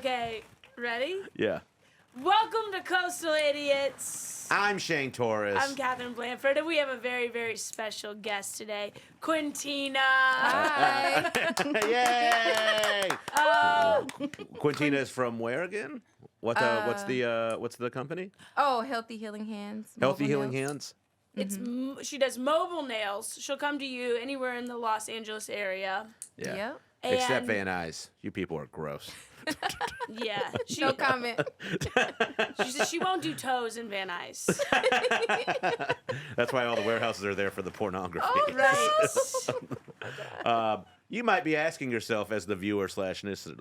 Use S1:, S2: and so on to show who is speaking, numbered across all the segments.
S1: Okay, ready?
S2: Yeah.
S1: Welcome to Coastal Idiots.
S2: I'm Shane Torres.
S1: I'm Katherine Blanford, and we have a very, very special guest today, Quintina.
S3: Hi.
S2: Yay! Quintina is from where again? What's the company?
S3: Oh, Healthy Healing Hands.
S2: Healthy
S3: Mobile
S2: Healing
S3: nails.
S2: Hands.
S1: It's she does mobile nails. She'll come to you anywhere in the Los Angeles area.
S2: Yeah.
S3: Yep.
S2: Except
S1: And-
S2: Van Nuys. You people are gross.
S1: Yeah, she
S3: No comment.
S1: she says she won't do toes in Van Nuys.
S2: That's why all the warehouses are there for the pornography.
S3: Oh,
S1: Right.
S2: You might be asking yourself as the viewer /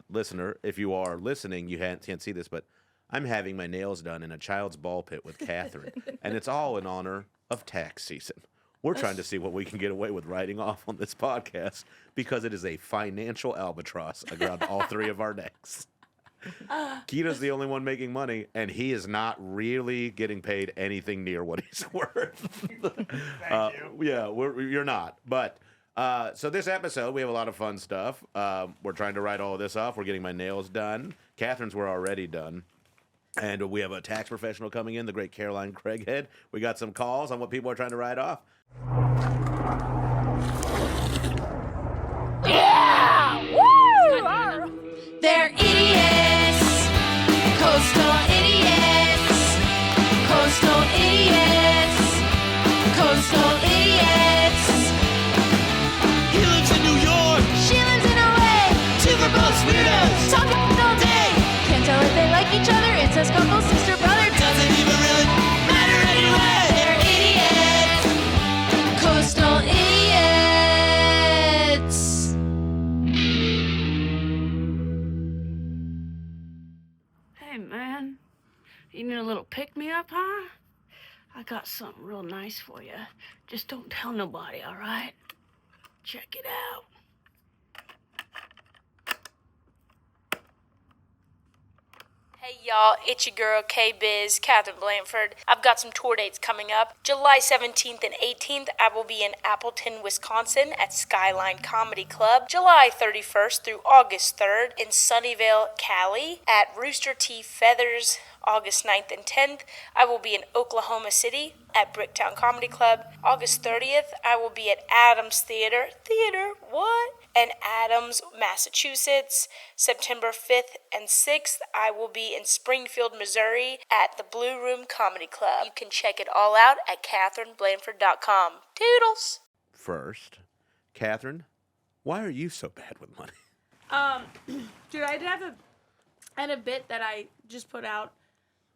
S2: listener, if you are listening, you can't see this, but I'm having my nails done in a child's ball pit with Catherine, and it's all in honor of tax season. We're trying to see what we can get away with writing off on this podcast because it is a financial albatross around all three of our necks. Kita's the only one making money, and he is not really getting paid anything near what he's worth.
S4: Thank you.
S2: Yeah, you're not. But so this episode, we have a lot of fun stuff. We're trying to write all of this off. We're getting my nails done. Catherine's were already done. And we have a tax professional coming in, the great Caroline Craighead. We got some calls on what people are trying to write off.
S5: They're idiots, coastal idiots, coastal idiots, coastal idiots.
S4: He lives in New York.
S5: She lives in LA,
S4: Two for both weirdos.
S5: talking all day. Can't tell if they like each other, incest couple, sister, brother.
S4: Doesn't even really matter anyway.
S5: They're idiots, coastal idiots.
S1: Hey, man. You need a little pick-me-up, huh? I got something real nice for you. Just don't tell nobody, all right? Check it out. Hey y'all, it's your girl K-Biz, Katherine Blanford. I've got some tour dates coming up. July 17th and 18th, I will be in Appleton, Wisconsin at Skyline Comedy Club. July 31st through August 3rd in Sunnyvale, Cali at Rooster T. Feathers. August 9th and 10th, I will be in Oklahoma City at Bricktown Comedy Club. August 30th, I will be at Adams Theater. What? And Adams, Massachusetts. September 5th and 6th, I will be in Springfield, Missouri at the Blue Room Comedy Club. You can check it all out at KatherineBlanford.com. Toodles!
S2: First, Catherine, why are you so bad with money?
S1: Dude, I had a bit that I just put out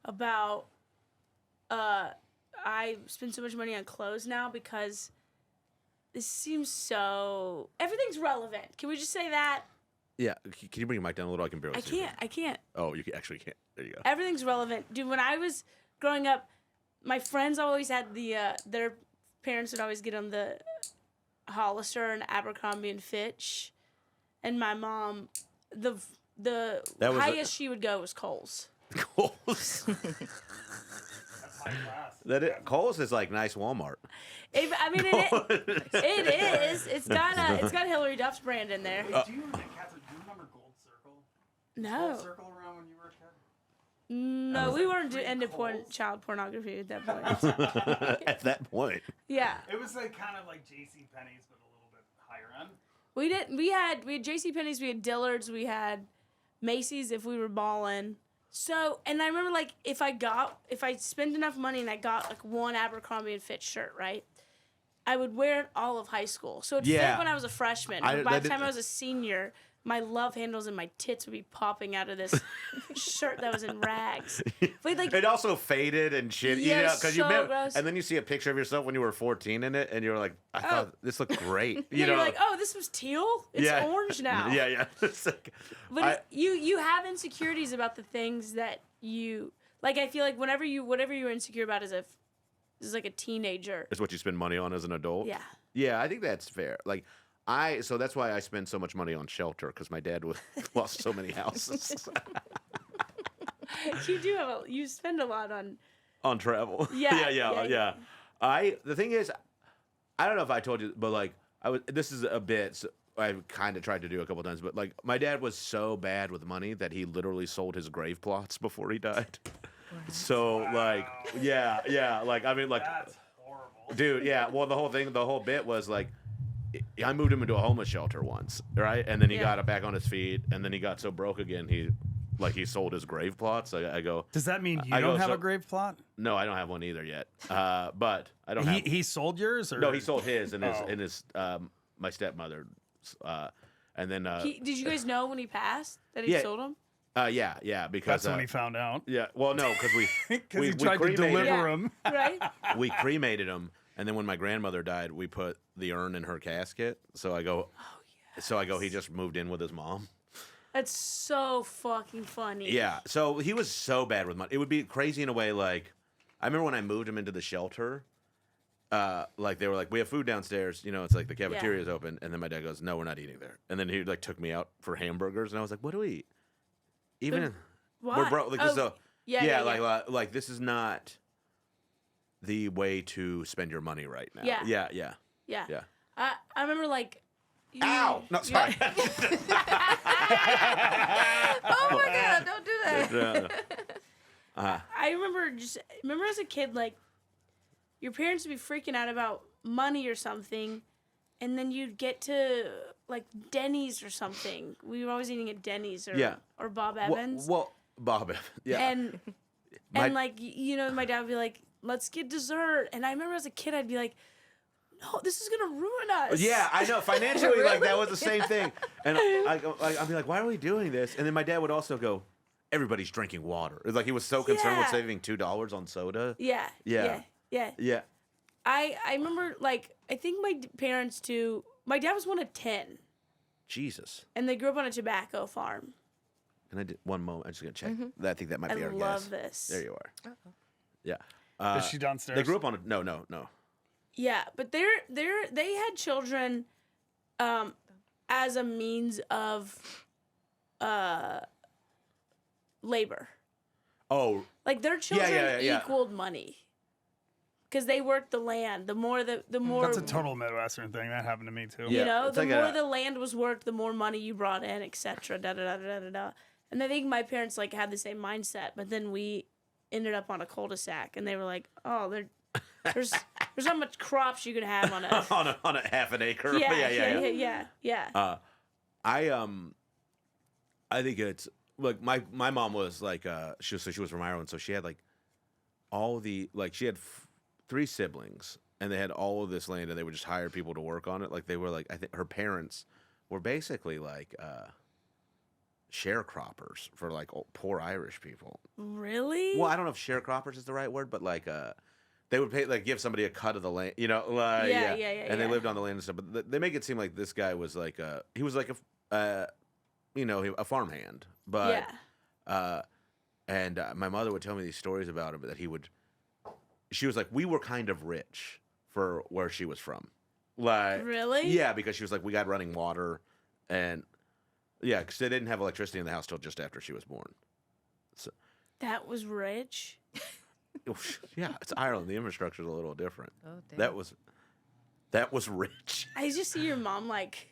S1: about I spend so much money on clothes now because this seems so everything's relevant. Can we just say that?
S2: Yeah, can you bring your mic down a little? I can barely see you.
S1: I can't.
S2: Oh, you actually can't. There you go.
S1: Everything's relevant. Dude, when I was growing up, my friends always had their parents would always get them the Hollister and Abercrombie and Fitch. And my mom, the highest she would go was Kohl's.
S2: Kohl's. Kohl's is like nice Walmart.
S1: It is. It's got Hillary Duff's brand in there.
S4: Wait, do you remember Gold Circle?
S1: No.
S4: Gold Circle around when you were a kid?
S1: No, we weren't
S4: free
S1: into
S4: Kohl's?
S1: child pornography at that point.
S2: At that point.
S1: Yeah.
S4: It was like kind of like J.C. Penney's, but a little bit higher end.
S1: We had JCPenney's, we had Dillard's, we had Macy's if we were balling. So, and I remember like if I spent enough money and I got like one Abercrombie and Fitch shirt, right? I would wear it all of high school. So it fit when I was a freshman. But by the time I was a senior, my love handles and my tits would be popping out of this shirt that was in rags. But like,
S2: it also faded and shit.
S1: Yeah,
S2: You know, 'cause
S1: so gross.
S2: and then you see a picture of yourself when you were 14 in it, and you're like, I thought this looked great.
S1: yeah, you're like, oh, this was teal? It's orange now.
S2: Yeah. It's like,
S1: But you have insecurities about the things that you like. I feel like whatever you're insecure about as like a teenager.
S2: It's what you spend money on as an adult.
S1: Yeah.
S2: Yeah, I think that's fair. Like, so that's why I spend so much money on shelter, because my dad lost so many houses.
S1: You spend a lot
S2: on travel.
S1: Yeah.
S2: The thing is, I don't know if I told you, but like this is a bit. So kind of tried to do a couple times, but like my dad was so bad with money that he literally sold his grave plots before he died. So like, yeah, like I mean, like,
S4: That's horrible.
S2: dude, yeah. Well, the whole bit was like, I moved him into a homeless shelter once, right? And then he got back on his feet, and then he got so broke again, he sold his grave plots. I go,
S4: Does that mean you
S2: I go,
S4: don't have
S2: so-
S4: a grave plot?
S2: no, I don't have one either yet. But I don't have.
S4: He sold yours, or
S2: No, he sold his and his
S4: Oh.
S2: and his my stepmother, and then
S1: Did you guys know when he passed that he
S2: yeah.
S1: sold them?
S2: yeah, because
S4: That's when he found out.
S2: yeah, well, no, because
S4: Because
S2: we
S4: he tried to
S2: cremated
S4: deliver
S1: Yeah.
S4: him.
S1: Right?
S2: we cremated him, and then when my grandmother died, we put the urn in her casket. So I go, he just moved in with his mom.
S1: That's so fucking funny.
S2: Yeah, so he was so bad with money. It would be crazy in a way. Like I remember when I moved him into the shelter. Like they were like, we have food downstairs, it's like the cafeteria is open, and then my dad goes, no, we're not eating there, and then he like took me out for hamburgers, and I was like, what do we eat? Even
S1: Why?
S2: we're broke, like this is a,
S1: yeah.
S2: like this is not the way to spend your money right now.
S1: Yeah.
S2: yeah.
S1: Yeah. I remember like.
S2: Ow! No, sorry.
S3: Oh my God! Don't do that.
S1: I remember as a kid, like, your parents would be freaking out about money or something, and then you'd get to, like, Denny's or something. We were always eating at Denny's or Bob Evans.
S2: Well, Bob Evans. Yeah.
S1: And,
S2: My-
S1: like, my dad would be like, let's get dessert. And I remember as a kid, I'd be like, no, this is going to ruin us.
S2: Yeah, I know. Financially, like that was the same thing. And I'd be like, why are we doing this? And then my dad would also go, everybody's drinking water. It's like he was so concerned with
S1: Yeah.
S2: saving $2 on soda.
S1: Yeah.
S2: Yeah. Yeah.
S1: I remember, like, I think my parents, too, my dad was one of 10,
S2: Jesus.
S1: and they grew up on a tobacco farm.
S2: Can I do one moment? I'm just gonna check. I think that might be
S1: I
S2: our
S1: love
S2: guess.
S1: this.
S2: There you are. Yeah.
S4: Is she downstairs?
S2: They grew up on a no.
S1: Yeah, but they had children as a means of labor.
S2: Oh,
S1: Like their children
S2: yeah.
S1: equaled money. Because they worked the land. The more
S4: That's a total Midwestern thing. That happened to me too.
S2: Yeah. It's
S1: the
S2: like
S1: more
S2: a-
S1: the land was worked, the more money you brought in, etc. Da da da da da da. And I think my parents like had the same mindset, but then we ended up on a cul-de-sac, and they were like, "Oh, there's not much crops you can have on a
S2: on a half an acre.
S1: yeah.
S2: I think it's like my mom was like she was from Ireland, so she had like all the she had 3 siblings, and they had all of this land, and they would just hire people to work on it. Like they were like, I think her parents were basically like sharecroppers for like poor Irish people.
S1: Really?
S2: Well, I don't know if sharecroppers is the right word, but like they would pay give somebody a cut of the land,
S1: Yeah.
S2: and they lived on the land and stuff. But they make it seem like this guy was like he was like a farmhand, but and my mother would tell me these stories about him that she was like, we were kind of rich for where she was from, like
S1: Really?
S2: yeah, because she was like, we got running water, and yeah, because they didn't have electricity in the house till just after she was born. So
S1: That was rich.
S2: yeah, it's Ireland. The infrastructure is a little different.
S3: Oh, damn.
S2: That was rich.
S1: I just see your mom like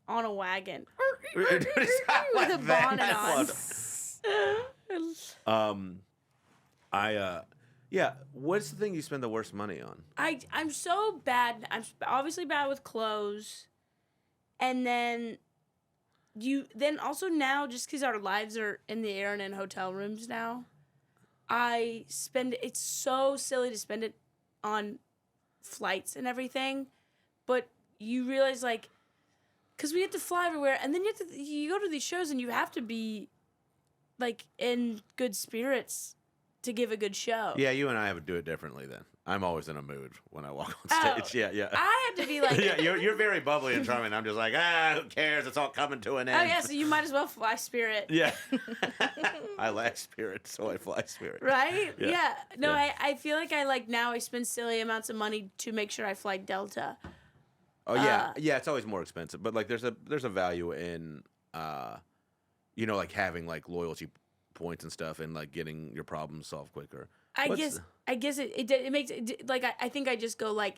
S1: on a wagon
S2: With
S1: with a bonnet on.
S2: Yeah. What's the thing you spend the worst money on?
S1: I'm so bad. I'm obviously bad with clothes, and then also now just because our lives are in the air and in hotel rooms now, I spend. It's so silly to spend it on flights and everything, but you realize like, because we have to fly everywhere, and then you go to these shows and you have to be like in good spirits to give a good show.
S2: Yeah, you and I have to do it differently then. I'm always in a mood when I walk on
S1: Oh,
S2: stage. Yeah.
S1: I have to be like,
S2: Yeah, you're very bubbly and charming. I'm just like, who cares? It's all coming to an end.
S1: oh yeah, so you might as well fly Spirit.
S2: Yeah. I lack spirit, so I fly spirit.
S1: Right?
S2: Yeah.
S1: Yeah. No,
S2: Yeah.
S1: I feel like I spend silly amounts of money to make sure I fly Delta.
S2: Oh yeah, yeah. It's always more expensive, but like there's a value in, like having like loyalty points and stuff, and like getting your problems solved quicker.
S1: I guess it makes it like I think I just go like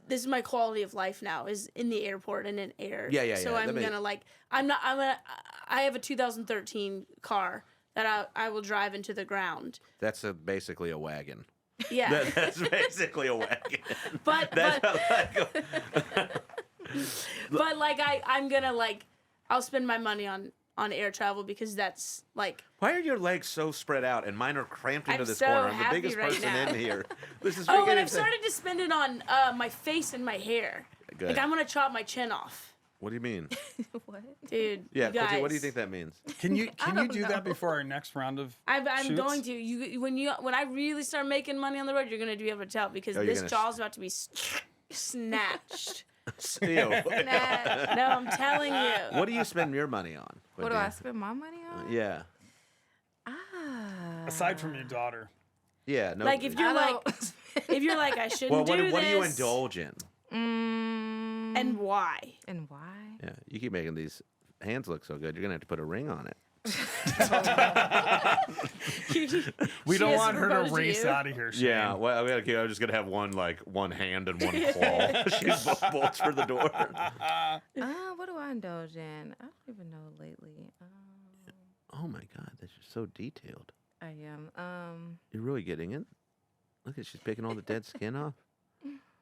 S1: this is my quality of life now is in the airport and in air.
S2: Yeah.
S1: So I'm gonna like I have a 2013 car that I will drive into the ground.
S2: That's basically a wagon.
S1: Yeah.
S2: That's basically a wagon.
S1: But
S2: That's
S1: but like I'm gonna like I'll spend my money on air travel because that's like
S2: Why are your legs so spread out and mine are cramped into
S1: I'm
S2: this
S1: so
S2: corner? I'm the
S1: happy
S2: biggest
S1: right
S2: person
S1: now.
S2: in here. This is
S1: oh,
S2: freaking
S1: and I've
S2: insane.
S1: started to spend it on my face and my hair.
S2: Good.
S1: Like I'm gonna chop my chin off,
S2: What do you mean?
S5: What?
S1: dude.
S2: Yeah,
S1: you guys.
S2: what do you think that means?
S4: Can you
S5: don't
S4: do
S5: know.
S4: that before our next round of
S1: I'm
S4: shoots?
S1: going to. When I really start making money on the road, you're gonna be able to tell because
S2: Oh, you're
S1: this
S2: gonna
S1: jaw's about to be snatched.
S2: Ew.
S1: No, I'm telling you.
S2: What do you spend your money on?
S5: What do I spend my money on?
S2: Yeah.
S4: Aside from your daughter.
S2: Yeah. No.
S1: Like if
S5: I
S1: you're like
S5: don't-
S1: if you're like I shouldn't
S2: well, what
S1: do
S2: do you
S1: this,
S2: indulge in?
S1: and why?
S5: And why?
S2: Yeah, you keep making these hands look so good. You're gonna have to put a ring on it.
S4: We
S1: She
S4: don't
S1: has
S4: want her to
S1: proposed
S4: race
S2: Oh,
S1: you.
S4: out of here. Shane.
S2: Yeah. Well, I'm just gonna have one hand and one claw. She's both bolts for the door.
S5: What do I indulge in? I don't even know lately.
S2: Oh my God, that's just so detailed.
S5: I am.
S2: You're really getting it. Look at she's picking all the dead skin off.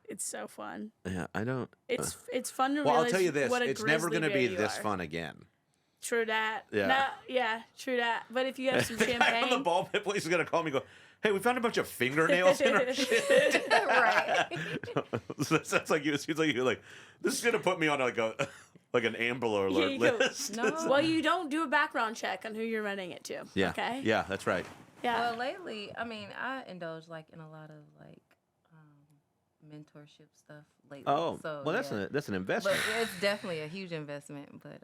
S1: It's so fun.
S2: Yeah, I don't.
S1: It's fun to
S2: Well,
S1: realize
S2: I'll tell you this:
S1: what a
S2: it's never
S1: grizzly
S2: gonna
S1: bear
S2: be
S1: you
S2: this
S1: are.
S2: fun again.
S1: True that.
S2: Yeah.
S1: No, yeah, true that. But if you have some
S2: The guy on the
S1: champagne,
S2: ball pit place is gonna call me and go, "Hey, we found a bunch of fingernails in our shit."
S5: Right.
S2: So that sounds like you. It seems like you're like, this is gonna put me on like an Amber
S1: Here
S2: Alert
S1: you go.
S2: list.
S5: No.
S1: well, you don't do a background check on who you're renting it to.
S2: Yeah.
S1: Okay.
S2: Yeah, that's right.
S1: Yeah.
S5: Well, lately, I mean, I indulge like in a lot of like mentorship stuff lately.
S2: Oh,
S5: so,
S2: well, that's
S5: yeah.
S2: that's an
S5: But
S2: investment.
S5: it's definitely a huge investment. But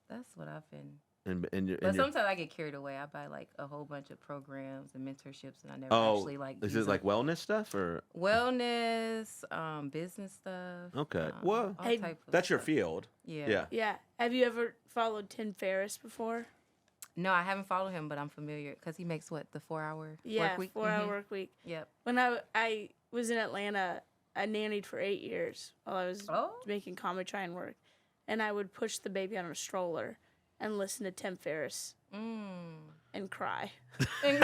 S5: that's what I've been.
S2: And
S5: But sometimes I get carried away. I buy like a whole bunch of programs and mentorships, and I never actually like.
S2: is
S5: use
S2: it like
S5: them.
S2: wellness stuff or?
S5: wellness, business stuff?
S2: Okay. Well,
S5: all
S1: Hey,
S5: type of
S2: that's your
S5: stuff.
S2: field.
S5: Yeah.
S2: Yeah.
S1: Yeah. Have you ever followed Tim Ferriss before?
S5: No, I haven't followed him, but I'm familiar because he makes what, the 4-hour
S1: Yeah,
S5: work week.
S1: 4-hour work week.
S5: Yep.
S1: When I was in Atlanta, I nannied for 8 years while I was
S5: Oh.
S1: making Comic Try and work, and I would push the baby on a stroller and listen to Tim Ferriss and cry.
S5: Not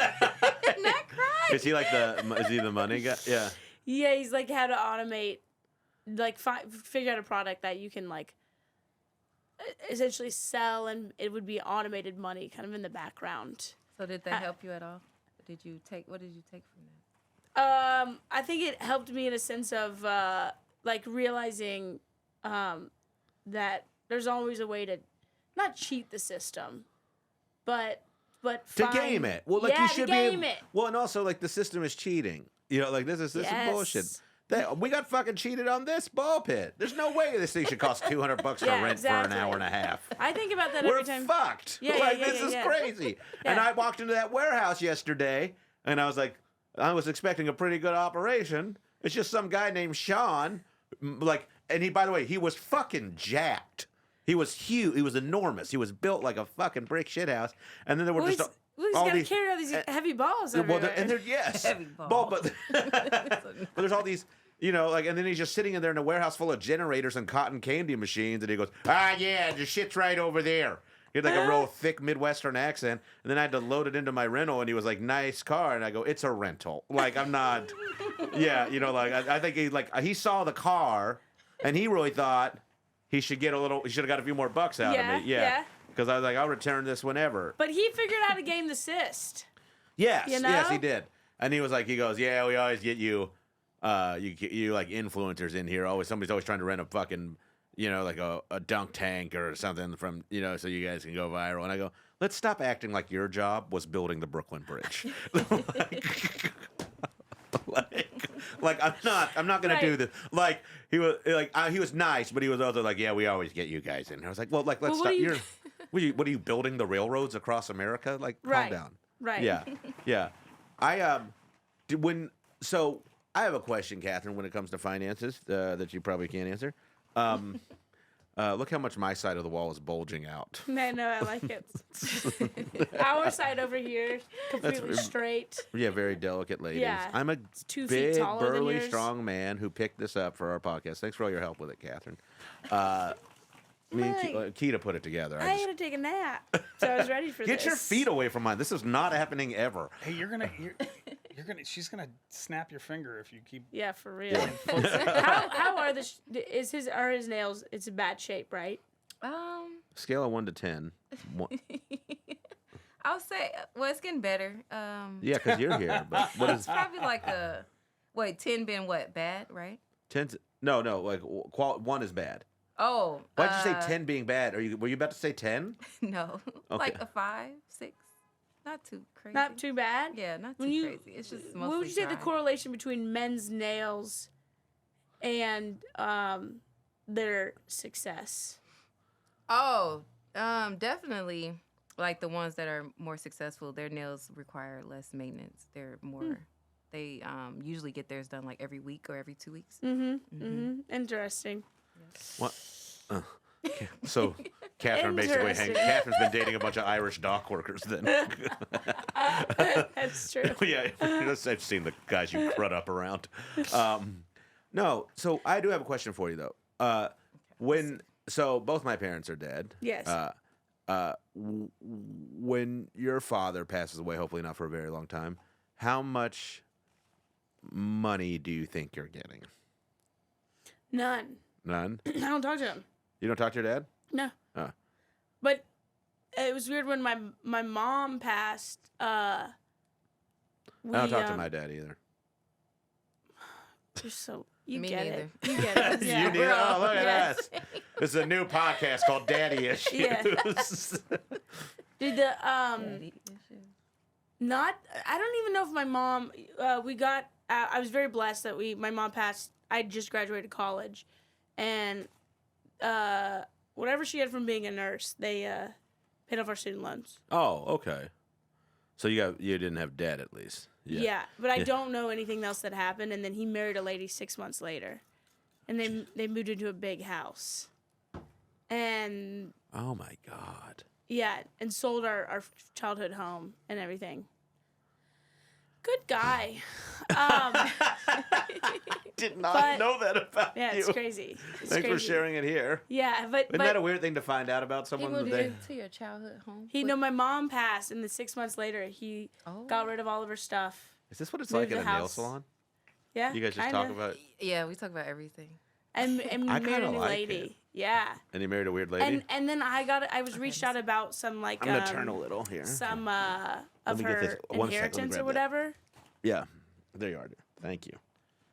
S5: cry.
S2: Is he like is he the money guy? Yeah.
S1: Yeah, he's like how to automate, like figure out a product that you can like essentially sell, and it would be automated money kind of in the background.
S5: So did that help you at all? What did you take from that?
S1: I think it helped me in a sense of like realizing that there's always a way to not cheat the system, but
S2: To
S1: find,
S2: game it. Well, like
S1: yeah,
S2: you should
S1: to game
S2: be.
S1: it.
S2: Well, and also like the system is cheating. You know, like this is bullshit.
S1: Yes.
S2: We got fucking cheated on this ball pit. There's no way this thing should cost $200 to
S1: Yeah,
S2: rent for an
S1: exactly.
S2: hour and a half.
S1: I think about that
S2: We're
S1: every time.
S2: fucked.
S1: Yeah,
S2: like
S1: yeah,
S2: this
S1: yeah,
S2: is
S1: yeah.
S2: crazy. And
S1: Yeah.
S2: I walked into that warehouse yesterday, and I was like, I was expecting a pretty good operation. It's just some guy named Sean, like, and he, by the way, he was fucking jacked. He was huge. He was enormous. He was built like a fucking brick shithouse. And then there were
S1: Well,
S2: just
S1: he's
S2: all
S1: got to
S2: these.
S1: carry all these heavy balls
S2: Well,
S1: everywhere.
S2: and there, yes,
S5: Heavy
S2: but there's all these, you know, like, and then he's just sitting in there in a warehouse full of generators and cotton candy machines, and he goes, yeah, the shit's right over there. He had like a real thick Midwestern accent, and then I had to load it into my rental, and he was like, nice car, and I go, it's a rental. Like, I'm not, yeah, you know, like, I think he saw the car, and he really thought he should have got a few more bucks out
S1: Yeah,
S2: of me. Yeah.
S1: yeah.
S2: Because I was like, I'll return this whenever.
S1: But he figured out how to game the cyst.
S2: Yes,
S1: You
S2: yes,
S1: know?
S2: he did. And he goes, yeah, we always get you like influencers in here. Somebody's always trying to rent a fucking, you know, like a dunk tank or something from, you know, so you guys can go viral. And I go, let's stop acting like your job was building the Brooklyn Bridge. like I'm not gonna do
S1: Right.
S2: this. Like he was nice, but he was also like, yeah, we always get you guys in. I was like, well, like let's
S1: Well, what
S2: stop.
S1: do you-
S2: What are you building the railroads across America? Like,
S1: Right.
S2: calm down.
S1: Right.
S2: Yeah, yeah. So I have a question, Catherine, when it comes to finances that you probably can't answer. Look how much my side of the wall is bulging out.
S1: No, I like it. Our side over here, completely straight.
S2: Yeah, very delicate ladies.
S1: Yeah.
S2: I'm a
S1: 2 feet
S2: big,
S1: taller than
S2: burly,
S1: yours.
S2: strong man who picked this up for our podcast. Thanks for all your help with it, Catherine. Me and Keita put it together.
S1: I had to take a nap, so I was ready for
S2: Get
S1: this.
S2: your feet away from mine. This is not happening ever.
S4: Hey, she's gonna snap your finger if you keep.
S1: Yeah, for real. how are are his nails? It's a bad shape, right?
S2: Scale of 1 to 10.
S3: I'll say, well, it's getting better.
S2: Yeah, because you're here. But what is
S3: It's probably like 10 being what, bad, right?
S2: 10? No, like 1 is bad.
S3: Oh.
S2: Why'd you say 10 being bad? Were you about to say 10?
S3: No.
S2: Okay.
S3: Like a 5, 6. Not too crazy.
S1: Not too bad.
S3: Yeah, not too crazy. It's just mostly
S1: What would you say the
S3: dry.
S1: correlation between men's nails and their success?
S3: Oh, definitely. Like the ones that are more successful, their nails require less maintenance. They're more. They usually get theirs done like every week or every 2 weeks.
S1: Interesting.
S2: What? So, Catherine basically
S1: Interesting.
S2: Catherine's been dating a bunch of Irish dock workers then.
S1: That's true.
S2: Yeah, I've seen the guys you crud up around. No, so I do have a question for you though. So both my parents are dead.
S1: Yes.
S2: When your father passes away, hopefully not for a very long time, how much money do you think you're getting?
S1: None.
S2: None?
S1: I don't talk to him.
S2: You don't talk to your dad?
S1: No.
S2: Oh.
S1: But it was weird when my mom passed.
S2: I don't talk to my dad either.
S1: You're so you
S3: Me
S1: get
S3: neither.
S1: it. You get it. Yeah.
S2: You need, oh, look at
S1: Yes.
S2: us. This is a new podcast called Daddy Issues.
S1: Yeah. Did the
S3: Daddy issues.
S1: not? I don't even know if my mom. We got. I was very blessed that my mom passed. I just graduated college, and whatever she had from being a nurse, they paid off our student loans.
S2: Oh, okay. So you didn't have debt at least.
S1: Yeah, but I don't know anything else that happened. And then he married a lady 6 months later, and they moved into a big house, and
S2: Oh my God.
S1: yeah, and sold our childhood home and everything. Good guy.
S2: Did not
S1: But-
S2: know that about
S1: Yeah,
S2: you.
S1: it's crazy. It's
S2: Thanks for
S1: crazy.
S2: sharing it here.
S1: Yeah, but
S2: Isn't that a weird thing to find out about
S3: He
S2: someone?
S3: moved
S2: that they-
S3: into your childhood home.
S1: my mom passed, and then 6 months later, he got rid of all of her stuff.
S2: Is this what it's
S1: Moved
S2: like in
S1: the
S2: a nail
S1: house.
S2: salon?
S1: Yeah,
S2: You guys just
S1: kinda.
S2: talk about,
S3: Yeah, we talk about everything.
S1: and
S2: I
S1: married
S2: kinda
S1: a new
S2: like
S1: lady.
S2: it.
S1: Yeah,
S2: and he married a weird lady?
S1: and then I was reached out about some like
S2: I'm gonna turn a little here.
S1: some
S2: Let
S1: of
S2: me get this.
S1: her
S2: 1 second, let me
S1: inheritance
S2: grab
S1: or
S2: that.
S1: whatever.
S2: Yeah, there you are. Thank you.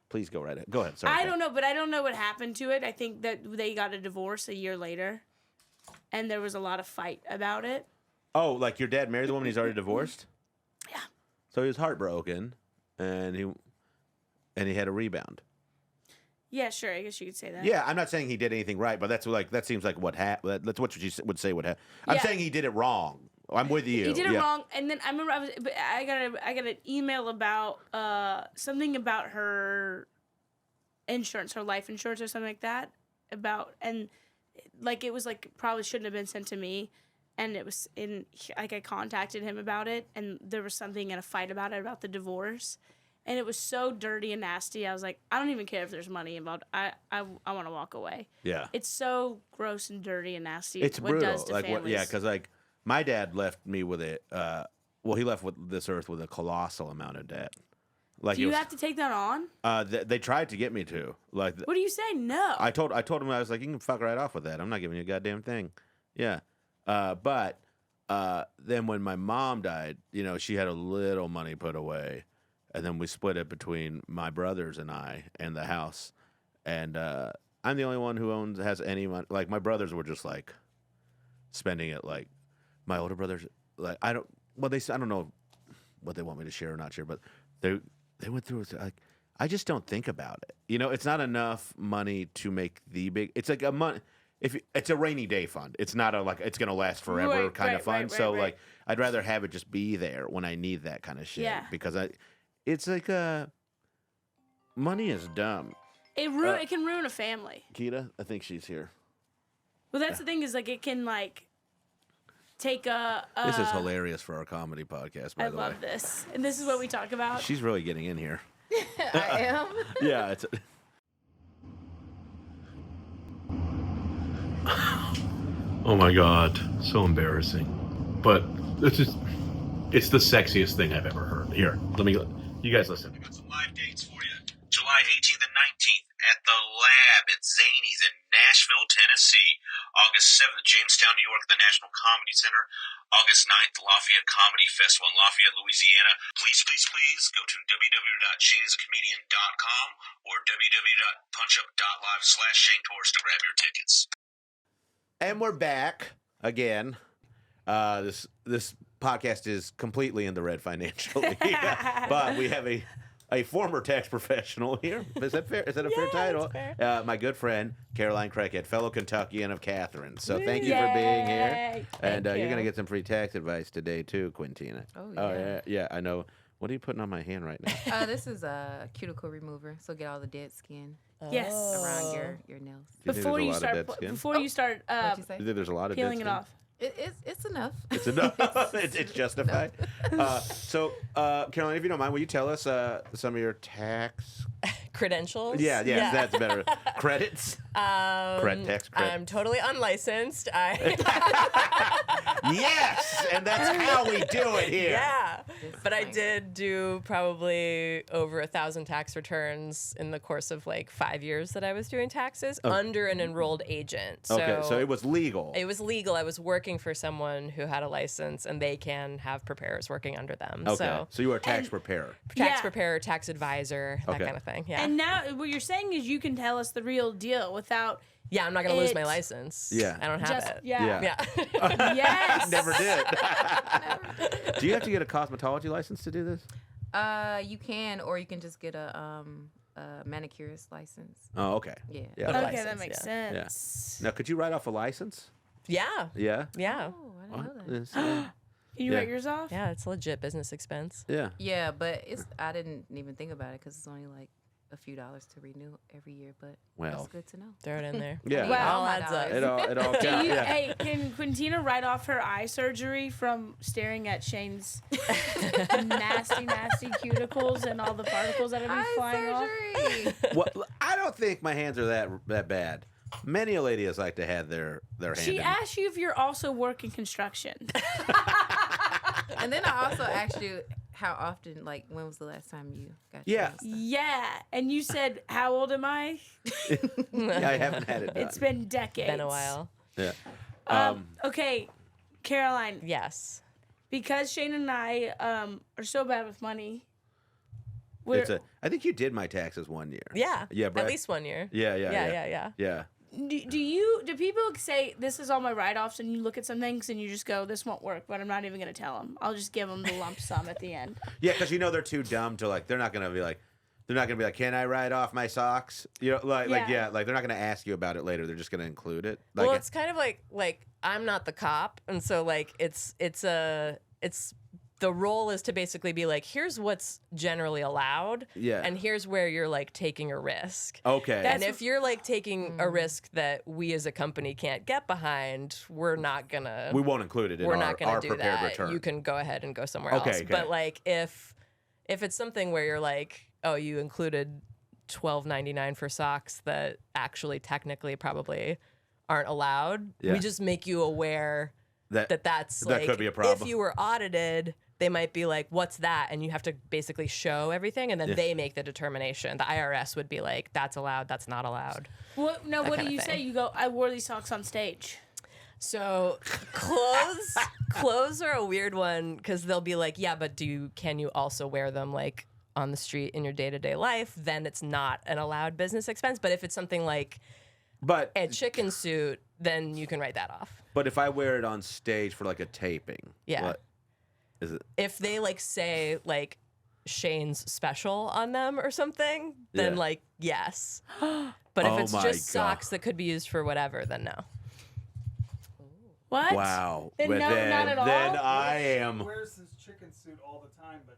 S2: Please go right ahead. Go ahead. Sorry.
S1: I don't know, but I don't know what happened to it. I think that they got a divorce a year later, and there was a lot of fight about it.
S2: Oh, like your dad married the woman he's already divorced?
S1: Yeah.
S2: So he was heartbroken, and he had a rebound.
S1: Yeah, sure. I guess you could say that.
S2: Yeah, I'm not saying he did anything right, but that seems like what happened. That's what you would say would happen. I'm
S1: Yeah.
S2: saying he did it wrong. I'm with you.
S1: He did it
S2: Yeah.
S1: wrong, and then I remember I got an email about something about her insurance, her life insurance or something like that. And it was like probably shouldn't have been sent to me, and it was I contacted him about it, and there was something in a fight about it about the divorce, and it was so dirty and nasty. I was like, I don't even care if there's money involved. I want to walk away.
S2: Yeah.
S1: It's so gross and dirty and nasty.
S2: It's
S1: what
S2: brutal.
S1: It does to
S2: Like
S1: families.
S2: yeah, because like my dad left me with he left with this earth with a colossal amount of debt. Like
S1: Do you have to take that on?
S2: they tried to get me to. Like
S1: What do you say? No.
S2: I told him, I was like, you can fuck right off with that. I'm not giving you a goddamn thing. Yeah. But then when my mom died, she had a little money put away, and then we split it between my brothers and I and the house. And I'm the only one who has any money. Like my brothers were just like spending it. Like my older brothers, like I don't know what they want me to share or not share, but they went through it. Like I just don't think about it. It's not enough money to make the big. It's like a month. It's a rainy day fund. It's not it's gonna last forever
S1: Right,
S2: kind
S1: right,
S2: of fund.
S1: right,
S2: So
S1: right.
S2: like I'd rather have it just be there when I need that kind of shit.
S1: Yeah.
S2: Because it's like money is dumb.
S1: It can ruin a family.
S2: Keita, I think she's here.
S1: Well, that's the thing is like it can like take a.
S2: This is hilarious for our comedy podcast, by
S1: I
S2: the way.
S1: love this, and this is what we talk about.
S2: She's really getting in here.
S3: I am.
S2: Yeah, it's.
S6: Oh my God, so embarrassing. But it's the sexiest thing I've ever heard. Here, you guys listen. I got some live dates for you. July 18th and 19th at the Lab at Zany's in Nashville, Tennessee. August 7th, Jamestown, New York, the National Comedy Center. August 9th, Lafayette Comedy Festival in Lafayette, Louisiana. Please, please, please go to www.shaneisacomedian.com or www.punchup.live/ShaneTours to grab your tickets.
S2: And we're back again. This podcast is completely in the red financially, but we have a former tax professional here. Is that fair? Is that a fair title?
S5: Fair.
S2: My good friend Caroline Craighead, fellow Kentuckian of Catherine. So thank you for being here. And you're gonna get some free tax advice today too, Quintina.
S3: Oh,
S2: yeah. I know. What are you putting on my hand right now?
S3: This is a cuticle remover, so get all the dead skin
S1: Yes.
S3: around your nails.
S2: Do you think
S1: Before
S2: there's a
S1: you
S2: lot of
S1: start,
S2: dead skin?
S1: before you start
S3: What'd you say?
S2: You think there's a lot of dead
S1: peeling it
S2: skin?
S1: off.
S3: It's enough.
S2: It's enough. It's justified. So, Caroline, if you don't mind, will you tell us some of your tax?
S7: Credentials?
S2: Yeah, that's better. Credits? Tax credits.
S7: I'm totally unlicensed.
S2: Yes, and that's how we do it here.
S7: Yeah, but I did do probably over 1,000 tax returns in the course of like 5 years that I was doing taxes under an enrolled agent.
S2: Okay, so it was legal.
S7: It was legal. I was working for someone who had a license, and they can have preparers working under them.
S2: Okay, so you were a tax preparer.
S7: Tax
S1: Yeah.
S7: preparer, tax advisor, that
S2: Okay.
S7: kind of thing. Yeah.
S1: And now what you're saying is you can tell us the real deal without
S7: yeah, I'm not going to lose my
S1: It-
S7: license.
S2: Yeah.
S7: I don't have
S1: just
S7: it.
S1: yeah.
S7: Yeah.
S1: Yes.
S2: Never did. Do you have to get a cosmetology license to do this?
S3: You can, or you can just get a manicurist license.
S2: Oh, okay.
S3: Yeah.
S2: Yeah.
S1: Okay,
S7: license,
S1: that makes
S7: yeah.
S1: sense.
S2: Now, could you write off a license?
S7: Yeah.
S2: Yeah.
S7: Yeah.
S3: Oh, I didn't know that.
S2: Yes, yeah.
S1: Can you
S2: Yeah.
S1: write yours off?
S7: Yeah, it's a legit business expense.
S2: Yeah.
S3: Yeah, but I didn't even think about it because it's only like a few dollars to renew every year. But
S2: Well.
S3: that's good to know.
S7: Throw it in there.
S2: Yeah.
S3: Well,
S7: It all
S3: all my
S7: adds up.
S3: dollars.
S2: It all
S1: Do
S2: counts.
S1: you,
S2: Yeah.
S1: hey, can Quintina write off her eye surgery from staring at Shane's nasty cuticles and all the particles that are flying off?
S3: surgery.
S2: Well, I don't think my hands are that bad. Many a lady has like to have their hand.
S1: She
S2: in.
S1: asked you if you're also working construction.
S3: And then I also asked you how often, like, when was the last time you got your
S2: Yeah.
S3: nails done?
S1: Yeah, and you said, "How old am I?"
S2: Yeah, I haven't had it done.
S1: It's been decades.
S7: Been a while.
S2: Yeah.
S1: Okay, Caroline,
S7: Yes.
S1: because Shane and I are so bad with money. We're,
S2: I think you did my taxes one year.
S7: Yeah.
S2: Yeah, Brad.
S7: At least 1 year.
S2: Yeah.
S7: Yeah.
S1: do people say this is all my write-offs and you look at some things and you just go, this won't work, but I'm not even gonna tell them. I'll just give them the lump sum at the end.
S2: Yeah, because they're too dumb to like. They're not gonna be like, can I write off my socks? You know, like they're not gonna ask you about it later. They're just gonna include it. Like,
S7: Well, it's kind of like I'm not the cop, and so like it's the role is to basically be like, here's what's generally allowed,
S2: Yeah.
S7: and here's where you're like taking a risk.
S2: okay.
S7: And if you're like taking a risk that we as a company can't get behind, we're not gonna.
S2: we won't include it in
S7: we're
S2: our
S7: not gonna do
S2: prepared
S7: that.
S2: return.
S7: You can go ahead and go somewhere
S2: Okay,
S7: else.
S2: okay.
S7: But like if it's something where you're like, oh, you included $12.99 for socks that actually technically probably aren't allowed,
S2: Yeah.
S7: we just make you aware that's
S2: that
S7: like
S2: could be a problem.
S7: if you were audited. They might be like, what's that? And you have to basically show everything, and then they make the determination. The IRS would be like, that's allowed, that's not allowed.
S1: What do
S7: kinda
S1: you say?
S7: thing.
S1: You go, I wore these socks on stage.
S7: So clothes are a weird one because they'll be like, yeah, but can you also wear them like on the street in your day-to-day life? Then it's not an allowed business expense. But if it's something like
S2: but
S7: a chicken suit, then you can write that off.
S2: but if I wear it on stage for like a taping,
S7: Yeah.
S2: what is it?
S7: If they like say like Shane's special on them or something, then
S2: Yeah.
S7: like yes. But if
S2: Oh
S7: it's
S2: my
S7: just
S2: God.
S7: socks that could be used for whatever, then no.
S1: What?
S2: Wow.
S1: Then
S2: But
S1: no, not at all?
S2: Then I am.
S4: Wears his chicken suit all the time, but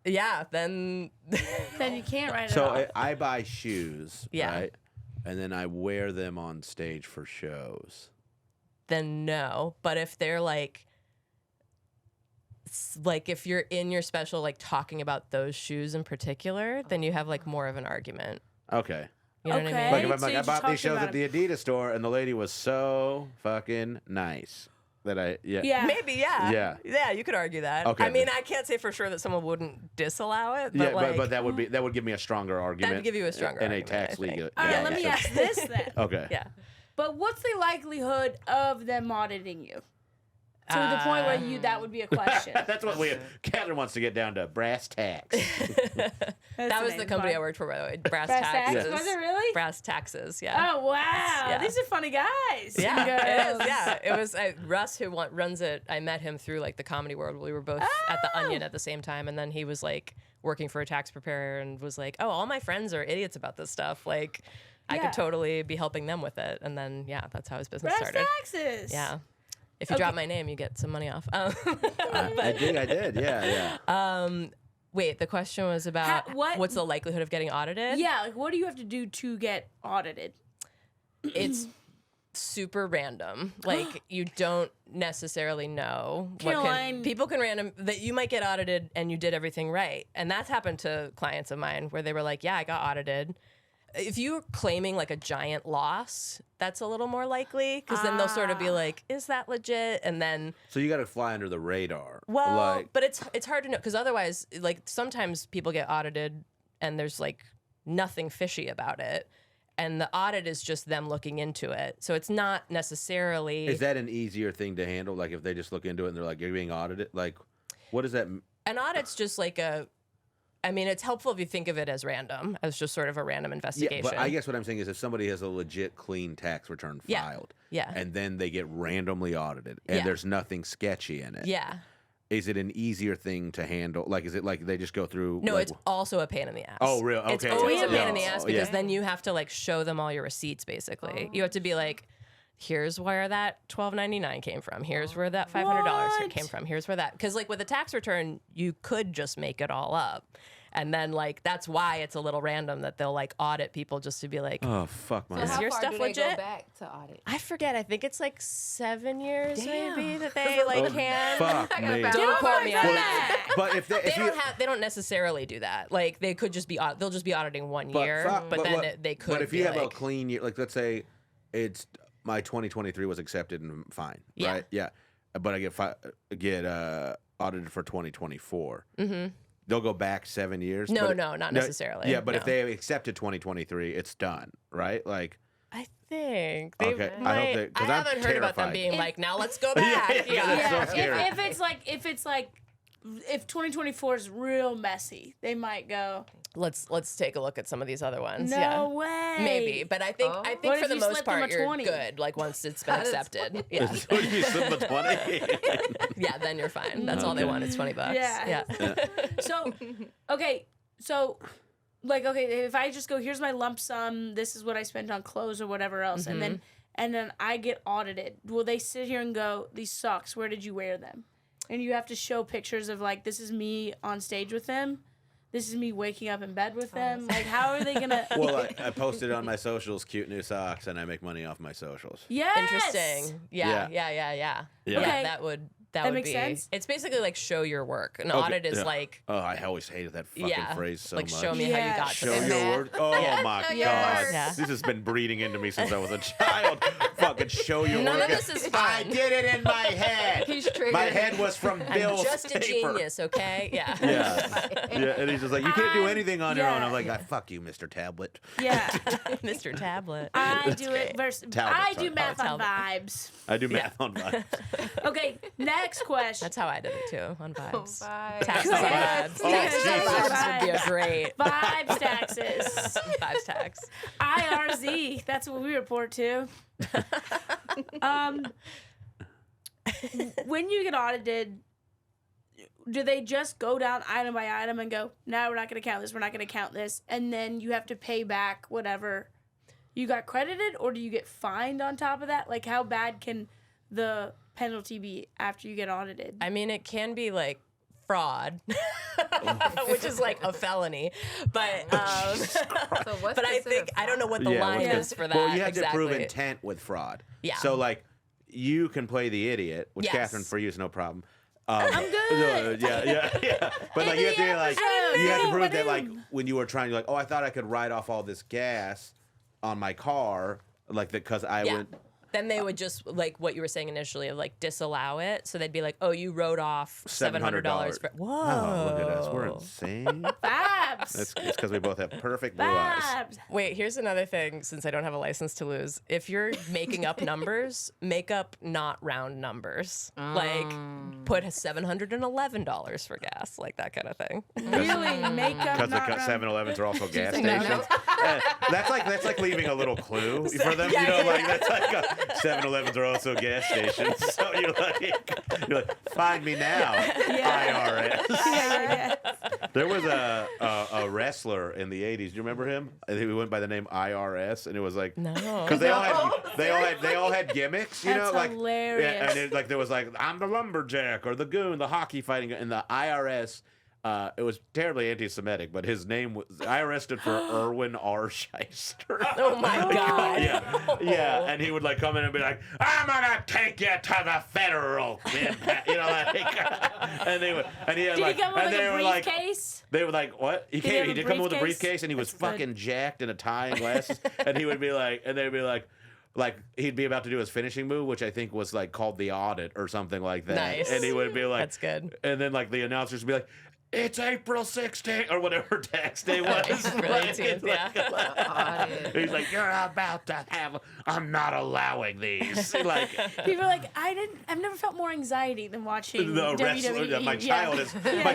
S7: Yeah, then
S1: Then you can't write it
S2: So
S1: off.
S2: I buy shoes,
S7: Yeah.
S2: right? and then I wear them on stage for shows.
S7: Then no. But if they're like if you're in your special like talking about those shoes in particular, then you have like more of an argument.
S2: Okay.
S7: You know what I
S1: Okay.
S7: mean?
S2: Like if I'm
S1: So
S2: like,
S1: you're
S2: I bought
S1: talking
S2: these shows
S1: about
S2: at the Adidas store, and the lady was so fucking nice that
S1: Yeah.
S7: Maybe, yeah.
S2: Yeah.
S7: Yeah, you could argue that.
S2: Okay.
S7: I mean, I can't say for sure that someone wouldn't disallow it, but
S2: yeah,
S7: like,
S2: but that would give me a stronger argument.
S7: that would give you a stronger
S2: in a
S7: argument,
S2: tax
S7: I think.
S2: legal.
S1: All right,
S2: yeah,
S1: let me
S2: so-
S1: ask this then.
S2: Okay.
S7: yeah.
S1: But what's the likelihood of them auditing you? To the point where that would be a question.
S2: That's what Catherine wants to get down to, brass tacks.
S7: That was the company I worked for, by the way. Brass
S1: Brass
S7: Taxes.
S1: Tacks? Was it really?
S7: Brass Taxes, yeah.
S1: Oh, wow.
S7: Yeah.
S1: These are funny guys.
S7: Yeah,
S1: and
S7: it
S1: girls.
S7: is. Yeah, it was Russ who runs it. I met him through like the comedy world. We were both at the Onion at the same time, and then he was like working for a tax preparer and was like, "Oh, all my friends are idiots about this stuff. Like, I
S1: Yeah.
S7: could totally be helping them with it." And then that's how his business
S1: Brass
S7: started.
S1: Taxes.
S7: Yeah. If you drop my name, you get some money off.
S2: I did. Yeah.
S7: Wait, the question was about
S1: what-
S7: what's the likelihood of getting audited?
S1: Yeah, like what do you have to do to get audited?
S7: It's super random. Like you don't necessarily know.
S1: Caroline-
S7: People can random that you might get audited and you did everything right. And that's happened to clients of mine where they were like, yeah, I got audited. If you're claiming like a giant loss, that's a little more likely because then they'll sort of be like, is that legit? And then
S2: So you got to fly under the radar.
S7: well,
S2: like,
S7: but it's hard to know because otherwise, like sometimes people get audited and there's like nothing fishy about it, and the audit is just them looking into it. So it's not necessarily
S2: is that an easier thing to handle? Like if they just look into it and they're like, you're being audited. Like, what does that?
S7: an audit's just like I mean, it's helpful if you think of it as random, as just sort of a random investigation.
S2: Yeah, but I guess what I'm saying is if somebody has a legit clean tax return
S7: Yeah.
S2: filed,
S7: Yeah.
S2: and then they get randomly audited, and
S7: Yeah.
S2: there's nothing sketchy in it.
S7: Yeah.
S2: Is it an easier thing to handle? Like, is it like they just go through?
S7: No,
S2: like,
S7: it's also a pain in the ass.
S2: Oh, real?
S7: It's
S2: Okay.
S7: always a
S2: Yeah.
S7: pain in the ass because
S2: Yeah.
S7: then you have to like show them all your receipts. Basically, you have to be like, here's where that $12.99 came from. Here's where that $500
S1: What?
S7: came from. Here's where that because like with a tax return, you could just make it all up, and then like that's why it's a little random that they'll like audit people just to be like,
S2: Oh fuck my!
S7: Is
S3: How
S7: your
S3: far
S7: stuff
S3: do they
S7: legit?
S3: go back to audit?
S7: I forget. I think it's like 7 years
S3: Damn.
S7: maybe that they like
S2: Oh,
S7: can.
S2: fuck me.
S7: Don't quote me on
S2: Well,
S7: that.
S2: but if
S7: They
S2: you,
S7: don't necessarily do that. Like they could just be they'll just be auditing one
S2: but
S7: year,
S2: fuck-
S7: but then
S2: what-
S7: they could.
S2: But if
S7: be
S2: you have a
S7: like,
S2: clean year, like let's say it's my 2023 was accepted and fine,
S7: Yeah.
S2: right? Yeah, but I get audited for 2024.
S7: mm-hmm.
S2: They'll go back 7 years.
S7: No,
S2: but
S7: no, not necessarily.
S2: Yeah, but if
S7: No.
S2: they have accepted 2023 it's done, right? Like,
S7: I think they
S2: Okay, I hope
S7: might.
S2: they- 'cause I'm
S7: haven't heard about them
S2: terrified.
S7: being like, now let's go back.
S2: yeah, that's so scary.
S1: If it's like if 2024 is real messy, they might go,
S7: Let's take a look at some of these other ones.
S1: no
S7: yeah.
S1: way.
S7: Maybe, but I think
S3: Oh.
S1: What
S7: for
S1: if
S7: the
S1: you
S7: most
S1: slip them
S7: part
S1: a
S7: you're
S1: 20?
S7: good. Like once it's been
S3: That's
S7: accepted, yeah,
S2: What do you slip a 20?
S7: yeah, then you're fine. That's all they want. It's $20.
S1: Yeah. So, okay, so like if I just go, here's my lump sum, this is what I spent on clothes or whatever else, and then I get audited. Will they sit here and go, these socks, where did you wear them? And you have to show pictures of like, this is me on stage with them. This is me waking up in bed with them. Like, how are they gonna?
S2: Well, I posted on my socials cute new socks, and I make money off my socials.
S1: Yes.
S7: Interesting. Yeah.
S2: Yeah.
S1: Okay.
S7: That
S1: That
S7: would
S1: makes
S7: be.
S1: sense.
S7: It's basically like show your work. An
S2: Okay,
S7: audit is
S2: yeah.
S7: like
S2: Oh, I always hated that fucking phrase so
S7: like
S2: much.
S7: show me how you
S1: Yeah.
S7: got
S2: Show
S7: to
S2: your
S7: this.
S2: work. Oh my god,
S7: Yeah.
S2: this has been breeding into me since I was a child. Fucking show your
S7: None
S2: work.
S7: of this is
S2: I
S7: fun.
S2: did it in my head.
S3: He's triggered.
S2: My head was from
S7: I'm
S2: Bill's
S7: just a
S2: paper.
S7: genius, okay? Yeah.
S2: Yeah, yeah, and he's just like, you can't do
S1: I'm-
S2: anything on your own.
S1: yeah.
S2: I'm like, fuck you, Mr. Tablet.
S1: Yeah.
S7: Mr. Tablet.
S1: I do it versus.
S2: Talbot,
S1: I
S2: sorry.
S1: do math on
S7: Talbot.
S1: vibes.
S2: I do math on vibes.
S1: Okay, next question.
S7: That's how I did it too on vibes.
S3: Bye.
S7: Taxes on vibes.
S2: Oh,
S7: Taxes on
S2: Jesus.
S7: vibes would be a great
S1: Vibes taxes.
S7: vibes tax.
S1: IRZ. That's what we report to. When you get audited, do they just go down item by item and go, no, we're not going to count this, we're not going to count this, and then you have to pay back whatever you got credited, or do you get fined on top of that? Like, how bad can the penalty be after you get audited?
S7: I mean, it can be like fraud, which is like a felony. But
S3: So what's
S7: but I
S3: considered
S7: think I don't know what the
S2: Yeah,
S7: line
S2: what's
S7: is for that.
S2: Well, you have to
S7: exactly.
S2: prove intent with fraud.
S7: Yeah.
S2: So like, you can play the idiot, which
S7: Yes.
S2: Catherine for you is no problem.
S5: I'm good.
S2: Yeah. But like, you have to be like,
S5: Anthony,
S2: you have to
S5: I
S2: prove
S5: didn't
S2: that like
S5: know.
S2: when you were trying, you're like, oh, I thought I could write off all this gas on my car, like because I
S7: Yeah.
S2: went.
S7: Then they would just like what you were saying initially of like disallow it. So they'd be like, "Oh, you wrote off $700 for." Whoa!
S2: Oh, look at us, we're insane.
S5: Babs.
S2: It's because we both have perfect blue eyes.
S5: Babs.
S7: Wait, here's another thing. Since I don't have a license to lose, if you're making up numbers, make up not round numbers. Like put $711 for gas, like that kind of thing.
S5: Really? Makeup
S2: Because the
S5: not round-
S2: 7-Elevens are also gas
S3: saying no?
S2: stations. That's like leaving a little clue for them.
S7: Yeah,
S2: you know,
S7: yeah,
S2: like that's like 7-Elevens are also gas stations. So you're like, find me now, IRS.
S5: Yeah.
S2: There was a wrestler in the '80s. Do you remember him? I think he went by the name IRS, and it was like
S7: No.
S2: because they all had gimmicks. You
S5: That's
S2: know, like
S5: hilarious.
S2: Yeah, and like there was like I'm the lumberjack or the goon, the hockey fighting, and the IRS. It was terribly anti-Semitic, but his name was IRS stood for Erwin R. Shyster.
S7: Oh my God.
S2: Yeah, and he would like come in and be like, "I'm gonna take you to the federal," you know, like, and they would, and he had
S5: Did
S2: like,
S5: he come with
S2: and
S5: like
S2: they
S5: a
S2: were like,
S5: briefcase?
S2: they were like, what? He
S5: he have a
S2: did come in with a
S5: briefcase?
S2: briefcase, and he was
S5: That's good.
S2: fucking jacked in a tie and glasses, and he would be like, and they'd be like he'd be about to do his finishing move, which I think was like called the audit or something like that.
S7: Nice.
S2: And he would be like,
S7: That's good.
S2: And then like the announcers would be like, it's April 16th or whatever tax day was.
S7: April 18th, yeah.
S2: He's like, you're about to have. I'm not allowing these. Like
S5: People are like, I've never felt more anxiety than watching
S2: the
S5: WWE.
S2: wrestler. My child is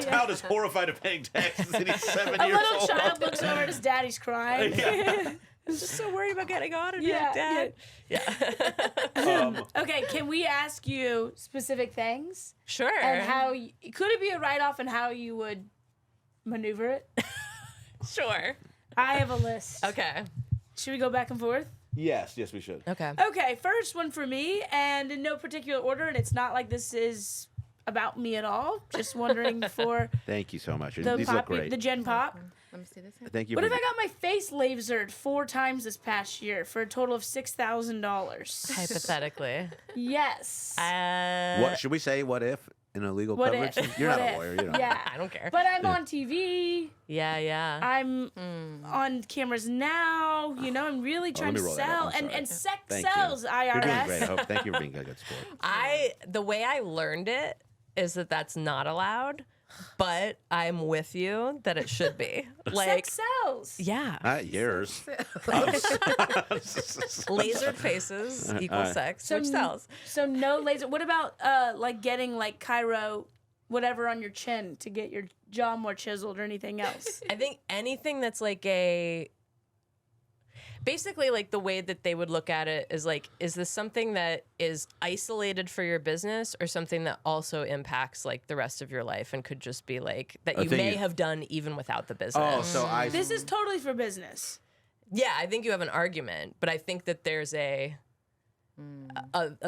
S2: child is horrified of paying taxes, and he's 7
S5: A
S2: years
S5: little
S2: old.
S5: child looks over at his daddy's crying.
S7: I'm just so worried about getting audited,
S5: Yeah,
S7: Dad.
S5: Okay, can we ask you specific things
S7: Sure.
S5: and how could it be a write-off and how you would maneuver it?
S7: Sure.
S5: I have a list.
S7: Okay.
S5: Should we go back and forth?
S2: Yes, we should.
S7: Okay.
S5: Okay, first one for me, and in no particular order, and it's not like this is about me at all. Just wondering for
S2: Thank you so much.
S5: the
S2: These look great.
S5: the Gen Pop.
S3: Let me see this.
S2: Thank you.
S5: What
S2: for
S5: if I got my face lasered 4 times this past year for a total of $6,000?
S7: Hypothetically.
S5: Yes.
S2: What should we say? What if in a legal
S5: What
S2: coverage?
S5: if?
S2: You're
S5: What
S2: not
S5: if?
S2: a lawyer. You know.
S5: Yeah.
S7: I don't care.
S5: But I'm on TV.
S7: Yeah.
S5: I'm on cameras now. You know, I'm really trying
S2: me
S5: to
S2: roll that up.
S5: sell.
S2: I'm
S5: And,
S2: sorry.
S5: and sex
S2: Thank you.
S5: sells, IRS.
S2: You're doing great. I hope. Thank you for being a good sport.
S7: The way I learned it is that that's not allowed, but I'm with you that it should be. Like,
S5: Sex sells.
S7: yeah.
S2: Not yours.
S7: Lasered faces equal sex, which sells.
S5: So no laser. What about like getting like Cairo, whatever on your chin to get your jaw more chiseled or anything else?
S7: I think anything that's like basically like the way that they would look at it is like, is this something that is isolated for your business or something that also impacts like the rest of your life and could just be like that you may have done even without the business?
S2: Oh, so I.
S5: This is totally for business.
S7: Yeah, I think you have an argument, but I think that there's a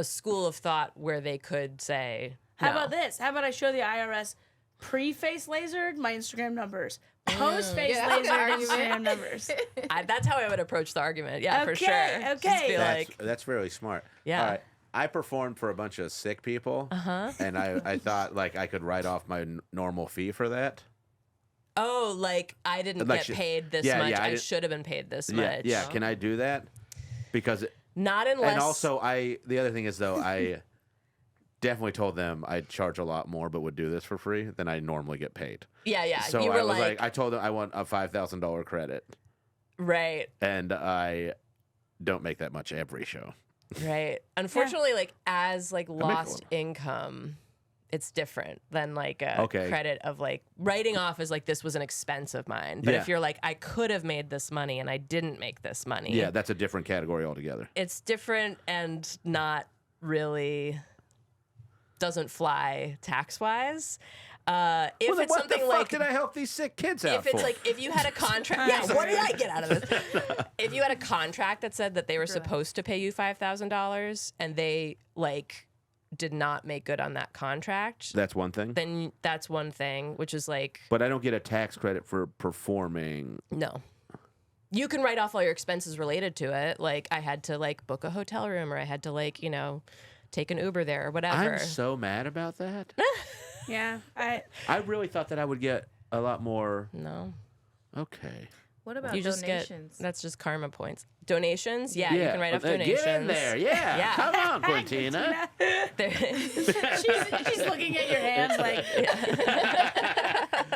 S7: school of thought where they could say,
S5: How
S7: no.
S5: about this? How about I show the IRS pre-face lasered my Instagram numbers, post-face
S3: Yeah, okay,
S5: lasered
S3: argument.
S5: Instagram numbers.
S7: That's how I would approach the argument. Yeah, for sure.
S5: Okay,
S7: Just be
S5: okay.
S7: like,
S2: That's really smart.
S7: Yeah.
S2: All right. I performed for a bunch of sick people, and I thought like I could write off my normal fee for that.
S7: oh, like I didn't
S2: Like
S7: get
S2: she-
S7: paid this
S2: yeah,
S7: much.
S2: yeah, I
S7: I
S2: didn't-
S7: should have been paid this
S2: Yeah,
S7: much.
S2: yeah. Can I do that? Because
S7: Not unless.
S2: and also the other thing is though I definitely told them I'd charge a lot more, but would do this for free than I normally get paid.
S7: Yeah.
S2: So
S7: you
S2: I
S7: were
S2: was like, I told them I want a $5,000 credit,
S7: right.
S2: and I don't make that much every show.
S7: Right. Unfortunately, like as like
S2: make
S7: lost
S2: a
S7: income, it's different than like a
S2: Okay.
S7: credit of like writing off as like this was an expense of mine. But
S2: Yeah.
S7: if you're like I could have made this money and I didn't make this money.
S2: Yeah, that's a different category altogether.
S7: It's different and not really doesn't fly tax wise. If
S2: Well, then
S7: it's
S2: what
S7: something
S2: the fuck
S7: like
S2: did I help these sick kids out
S7: if it's
S2: for?
S7: like if you had a contract, yeah, what did I get out of this? If you had a contract that said that they were supposed to pay you $5,000 and they like did not make good on that contract,
S2: That's one thing.
S7: then that's one thing, which is like,
S2: But I don't get a tax credit for performing.
S7: no. You can write off all your expenses related to it. Like I had to like book a hotel room, or I had to like, take an Uber there or whatever.
S2: I'm so mad about that.
S5: Yeah,
S2: I really thought that I would get a lot more.
S7: No.
S2: Okay.
S3: What about
S7: You just
S3: donations?
S7: that's just karma points. Donations? Yeah, you can write off
S2: Get
S7: donations.
S2: in there. Yeah.
S7: Yeah.
S2: Come on, Quintina.
S5: she's looking at your hands like,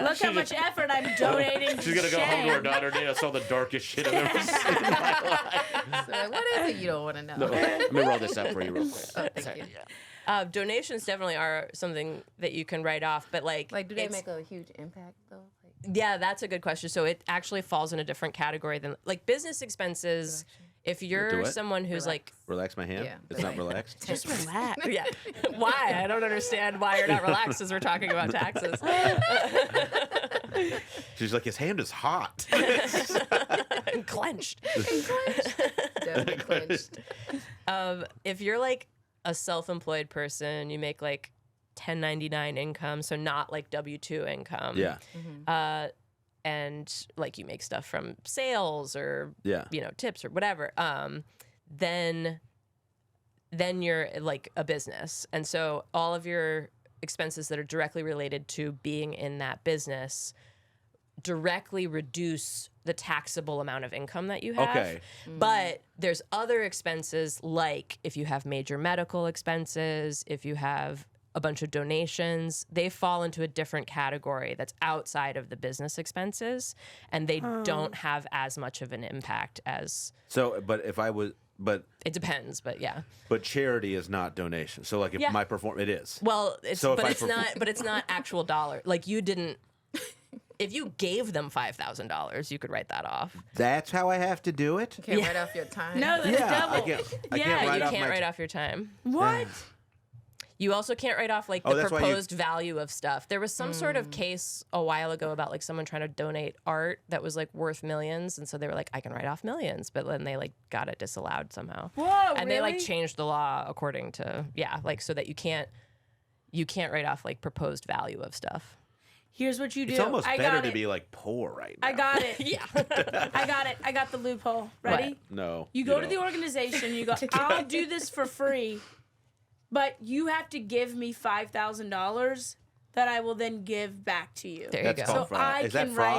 S5: look how much effort I'm donating.
S2: She's gonna go home to her daughter today. I saw the darkest shit I've ever seen in my life.
S3: So, what is it you don't want to know?
S2: No, let me roll this up for you real quick.
S3: Thank you.
S7: Donations definitely are something that you can write off, but like
S3: Like, do they
S7: it's-
S3: make a huge impact though?
S7: Yeah, that's a good question. So it actually falls in a different category than like business expenses. If you're
S2: what?
S7: someone who's like
S2: Relax my hand.
S3: Yeah.
S2: It's not relaxed.
S7: just relax. Yeah. Why? I don't understand why you're not relaxed as we're talking about taxes.
S2: She's like, his hand is hot.
S7: And clenched.
S3: Definitely clenched.
S7: If you're like a self-employed person, you make like 1099 income, so not like W-2 income.
S2: Yeah.
S7: And like you make stuff from sales or
S2: Yeah.
S7: tips or whatever. Then you're like a business, and so all of your expenses that are directly related to being in that business directly reduce the taxable amount of income that you have.
S2: Okay.
S7: But there's other expenses, like if you have major medical expenses, if you have a bunch of donations, they fall into a different category that's outside of the business expenses, and they don't have as much of an impact as.
S2: So, but if I was, but
S7: It depends, but yeah.
S2: charity is not donation. So, like, if
S7: Yeah.
S2: my it is.
S7: Well, it's
S2: So if
S7: but
S2: I
S7: it's
S2: perform-
S7: not. But it's not actual dollar. Like you didn't. If you gave them $5,000, you could write that off.
S2: That's how I have to do it.
S3: You can't write off your time.
S5: No, that's
S2: Yeah,
S5: double.
S2: I can't
S5: Yeah,
S2: write
S7: You
S2: off
S7: can't
S2: my
S7: write off your time.
S5: What?
S7: You also can't write off like
S2: Oh,
S7: the
S2: that's why you-
S7: proposed value of stuff. There was some sort of case a while ago about like someone trying to donate art that was like worth millions, and so they were like, I can write off millions, but then they like got it disallowed somehow.
S5: Whoa,
S7: And they like
S5: really?
S7: changed the law according to like so that you can't write off like proposed value of stuff.
S5: Here's what you do.
S2: It's almost
S5: I
S2: better
S5: got
S2: to
S5: it.
S2: be like poor right now.
S5: I got it.
S7: Yeah.
S5: I got it. I got the loophole. Ready?
S2: No.
S5: You go to the
S2: don't.
S5: organization, you go, I'll do this for free, but you have to give me $5,000 that I will then give back to you.
S7: There
S2: That's
S7: you go.
S2: called
S5: So
S2: fraud.
S5: I
S2: Is that
S5: can
S2: fraud?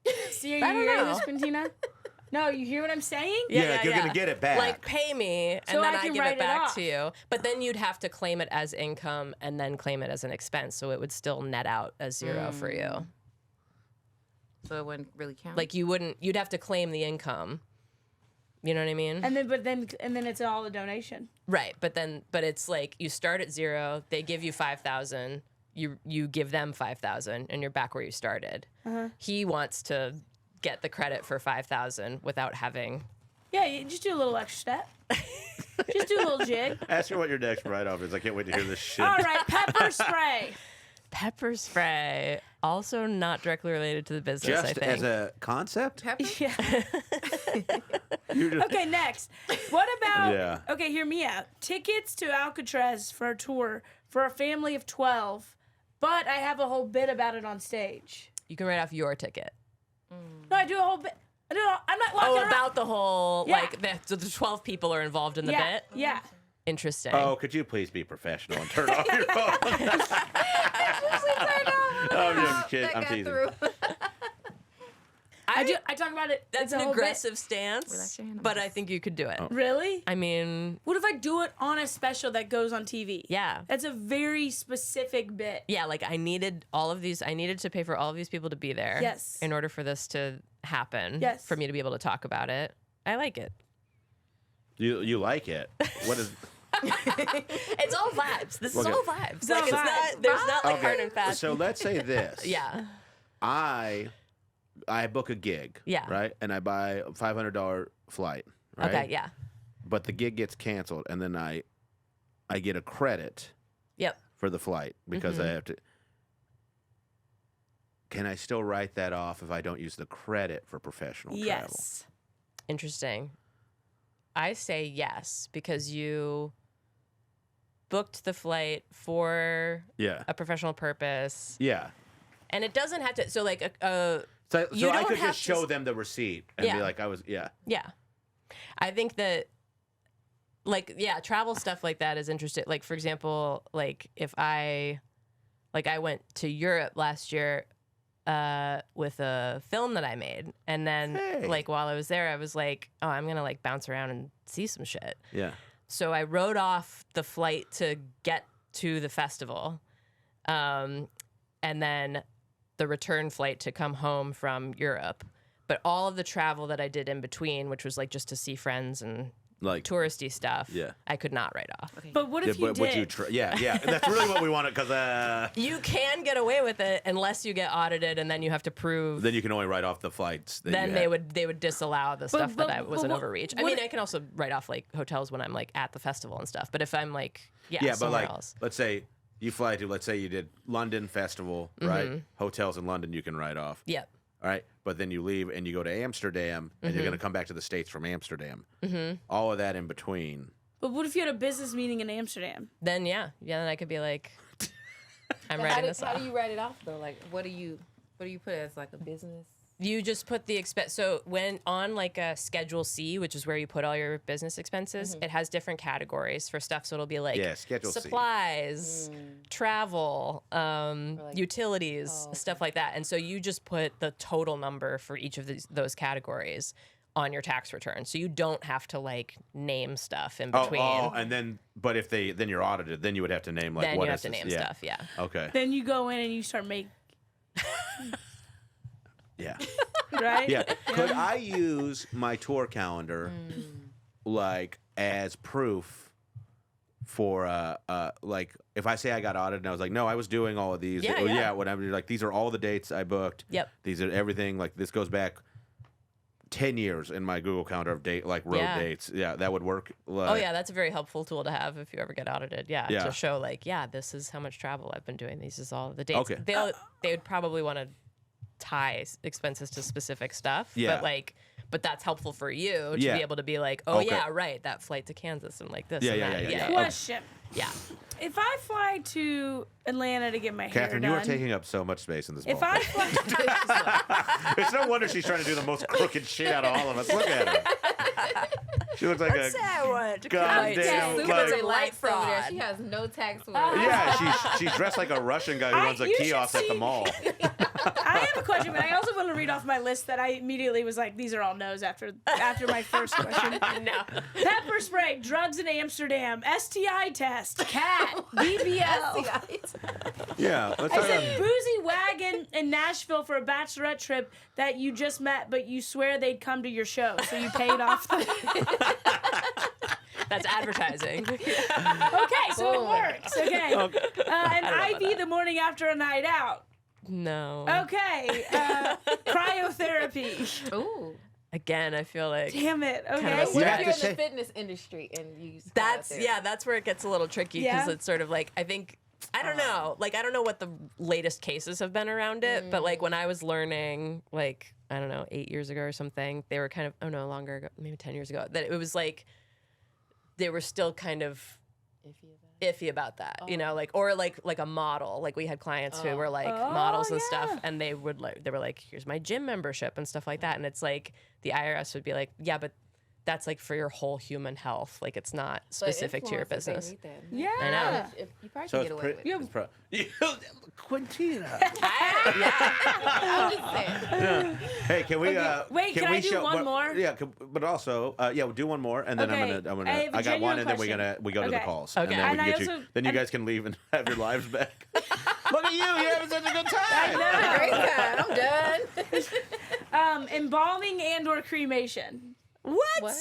S5: write. See, are
S7: I
S5: you
S7: don't
S5: hearing
S7: know.
S5: this, Quintina? No, you hear what I'm saying?
S2: Yeah, like you're gonna get it back.
S7: Like pay me, and
S5: So
S7: then
S5: I
S7: I
S5: can
S7: give
S5: write
S7: it
S5: it
S7: back
S5: off.
S7: to you. But then you'd have to claim it as income and then claim it as an expense, so it would still net out as zero for you.
S3: So it wouldn't really count.
S7: Like you'd have to claim the income. You know what I mean?
S5: And then it's all a donation.
S7: Right, but it's like you start at zero, they give you 5,000, you give them 5,000, and you're back where you started. He wants to get the credit for 5,000 without having.
S5: Yeah, you just do a little extra step. Just do a little jig.
S2: Ask her what your next write-off is. I can't wait to hear this shit.
S5: All right, pepper spray.
S7: Pepper spray, also not directly related to the business, I
S2: Just
S7: think.
S2: as a concept?
S3: Pepper?
S5: Yeah.
S2: You're just-
S5: Okay, next. What about?
S2: Yeah.
S5: Okay, hear me out. Tickets to Alcatraz for a tour for a family of 12, but I have a whole bit about it on stage.
S7: You can write off your ticket.
S5: No, I do a whole bit. I'm not walking
S7: Oh,
S5: around.
S7: about the whole,
S5: Yeah.
S7: like, the 12 people are involved in the
S5: yeah,
S7: bit?
S5: yeah.
S7: Interesting.
S2: Oh, could you please be professional and turn off your phone? I'm just kidding. I'm teasing.
S5: I talk about it.
S7: That's
S5: it's a
S7: an
S5: whole bit.
S7: aggressive stance,
S3: Relax your hand on
S7: but
S3: this.
S7: I think you could do it.
S5: Really?
S7: I mean,
S5: What if I do it on a special that goes on TV?
S7: yeah.
S5: That's a very specific bit.
S7: Yeah, like I needed to pay for all of these people to be there.
S5: Yes.
S7: In order for this to happen.
S5: Yes.
S7: For me to be able to talk about it. I like it.
S2: You like it? What is?
S7: It's all vibes. This is
S2: Okay.
S7: all vibes.
S5: It's
S7: like
S5: all
S7: it's
S5: vibes.
S7: not there's not like hard and fast.
S2: So let's say this.
S7: Yeah.
S2: I book a gig.
S7: Yeah.
S2: Right, and I buy a $500 flight. Right.
S7: Okay, yeah.
S2: But the gig gets canceled, and then I get a credit
S7: Yep.
S2: for the flight because I have to. Can I still write that off if I don't use the credit for professional travel?
S5: Yes.
S7: Interesting. I say yes because you booked the flight for
S2: Yeah.
S7: a professional purpose.
S2: Yeah.
S7: And it doesn't have to. So like
S2: So
S7: You
S2: I
S7: don't
S2: could
S7: have
S2: just
S7: to
S2: show them the receipt and
S7: Yeah.
S2: be like, I was, yeah.
S7: Yeah. I think that, like, yeah, travel stuff like that is interesting. Like, for example, like, if I went to Europe last year with a film that I made. And then,
S2: Hey.
S7: like, while I was there, I was like, oh, I'm going to, like, bounce around and see some shit.
S2: Yeah.
S7: So I wrote off the flight to get to the festival. And then the return flight to come home from Europe. But all of the travel that I did in between, which was like just to see friends and
S2: Like,
S7: touristy stuff,
S2: Yeah.
S7: I could not write off.
S5: But what if you
S2: but would
S5: did?
S2: yeah. That's really what we wanted because
S7: You can get away with it unless you get audited, and then you have to prove.
S2: then you can only write off the flights. That
S7: Then
S2: you
S7: they
S2: had.
S7: would disallow the stuff
S5: but-
S7: that was an
S5: but
S7: overreach. I
S5: what-
S7: mean, I can also write off like hotels when I'm like at the festival and stuff. But if I'm like
S2: Yeah, but
S7: somewhere
S2: like,
S7: else,
S2: let's say you fly to, let's say you did London Festival, right? Hotels in London you can write off.
S7: yep.
S2: All right, but then you leave and you go to Amsterdam, and you're going to come back to the States from Amsterdam. All of that in between.
S5: But what if you had a business meeting in Amsterdam?
S7: Then then I could be like, I'm
S3: How
S7: writing
S3: do,
S7: this
S3: how
S7: off.
S3: do you write it off though? Like, what do you put as like a business?
S7: You just put the expense. So when on like a Schedule C, which is where you put all your business expenses, it has different categories for stuff. So it'll be like
S2: Yeah, Schedule C.
S7: supplies, travel, utilities, stuff like that. And so you just put the total number for each of those categories on your tax return. So you don't have to like name stuff in between.
S2: And then, but if then you're audited, then you would have to name like
S7: then
S2: what
S7: you have
S2: is
S7: to
S2: this?
S7: name stuff. Yeah.
S2: Okay.
S5: Then you go in and you start making,
S2: Yeah.
S5: right?
S2: Yeah. Could I use my tour calendar like as proof for like if I say I got audited and I was like, no, I was doing all of these.
S7: Yeah.
S2: Whatever. Like these are all the dates I booked.
S7: Yep.
S2: These are everything. Like this goes back 10 years in my Google calendar of road dates. Yeah, that would work. Like,
S7: Oh yeah, that's a very helpful tool to have if you ever get audited. Yeah,
S2: Yeah.
S7: to show like, this is how much travel I've been doing. These is all the dates.
S2: Okay.
S7: They would probably want to tie expenses to specific stuff.
S2: Yeah.
S7: But that's helpful for you to
S2: Yeah.
S7: be able to be like, oh
S2: Okay.
S7: yeah, right, that flight to Kansas and like this.
S2: Yeah,
S7: and
S2: yeah,
S7: that.
S2: yeah, yeah.
S5: Question.
S7: Yeah.
S5: If I fly to Atlanta to get my
S2: Catherine,
S5: hair
S2: you
S5: done,
S2: are taking up so much space in this
S5: if
S2: ball.
S5: I fly,
S2: It's no wonder she's trying to do the most crooked shit out of all of us. Look at her. She looks like a goddamn
S7: Look
S2: like,
S7: at light
S3: over there.
S7: fraud.
S3: She has no tax worry.
S2: yeah. She's dressed like a Russian guy who runs a
S5: you should
S2: kiosk at the
S5: see-
S2: mall.
S5: I have a question, but I also want to read off my list that I immediately was like, these are all no's after my first question.
S7: No.
S5: Pepper spray, drugs in Amsterdam, STI test, cat, BBL.
S2: Yeah, let's
S5: I
S2: talk
S5: said
S2: about.
S5: boozy wagon in Nashville for a bachelorette trip that you just met, but you swear they'd come to your show, so you paid off.
S7: That's advertising.
S5: Okay, so it works. Okay, an IV the morning after a night out.
S7: No.
S5: Okay, cryotherapy.
S3: Ooh.
S7: Again, I feel like
S5: Damn it. Okay.
S7: Kind of a
S3: What
S2: You
S3: if
S2: have
S3: you're
S2: to
S3: in
S2: say-
S3: the fitness industry and you use
S7: that's
S3: cryotherapy?
S7: that's where it gets a little tricky because
S5: Yeah.
S7: it's sort of like I think I don't know. Like I don't know what the latest cases have been around it, but like when I was learning like I don't know, 8 years ago or something, they were kind of longer ago, maybe 10 years ago, that it was like they were still kind of iffy about that, you know, like or like a model. Like we had clients who were like models and stuff, and they were like, here's my gym membership and stuff like that, and it's like the IRS would be like, yeah, but that's like for your whole human health. Like it's not
S3: But
S7: specific to your
S3: influencers, they
S7: business.
S3: need that.
S5: Yeah.
S7: I know.
S3: If you probably
S2: So
S3: can
S2: it's
S3: get away with it.
S2: Quintina.
S3: I'm just saying.
S2: Hey, can we?
S5: Wait, can I
S2: we
S5: do
S2: show,
S5: one
S2: but-
S5: more?
S2: Yeah, we'll do one more, and then
S5: Okay.
S2: I'm gonna.
S5: I have a
S2: I got one,
S5: genuine
S2: and then
S5: question.
S2: we go to the
S5: Okay.
S2: calls.
S7: Okay.
S2: And then
S5: And
S2: we
S5: I
S2: can get you.
S5: also-
S2: Then you
S5: and-
S2: guys can leave and have your lives back. Look at you! You're having such a good time.
S3: Great time. I'm done.
S5: Embalming and/or cremation.
S7: What?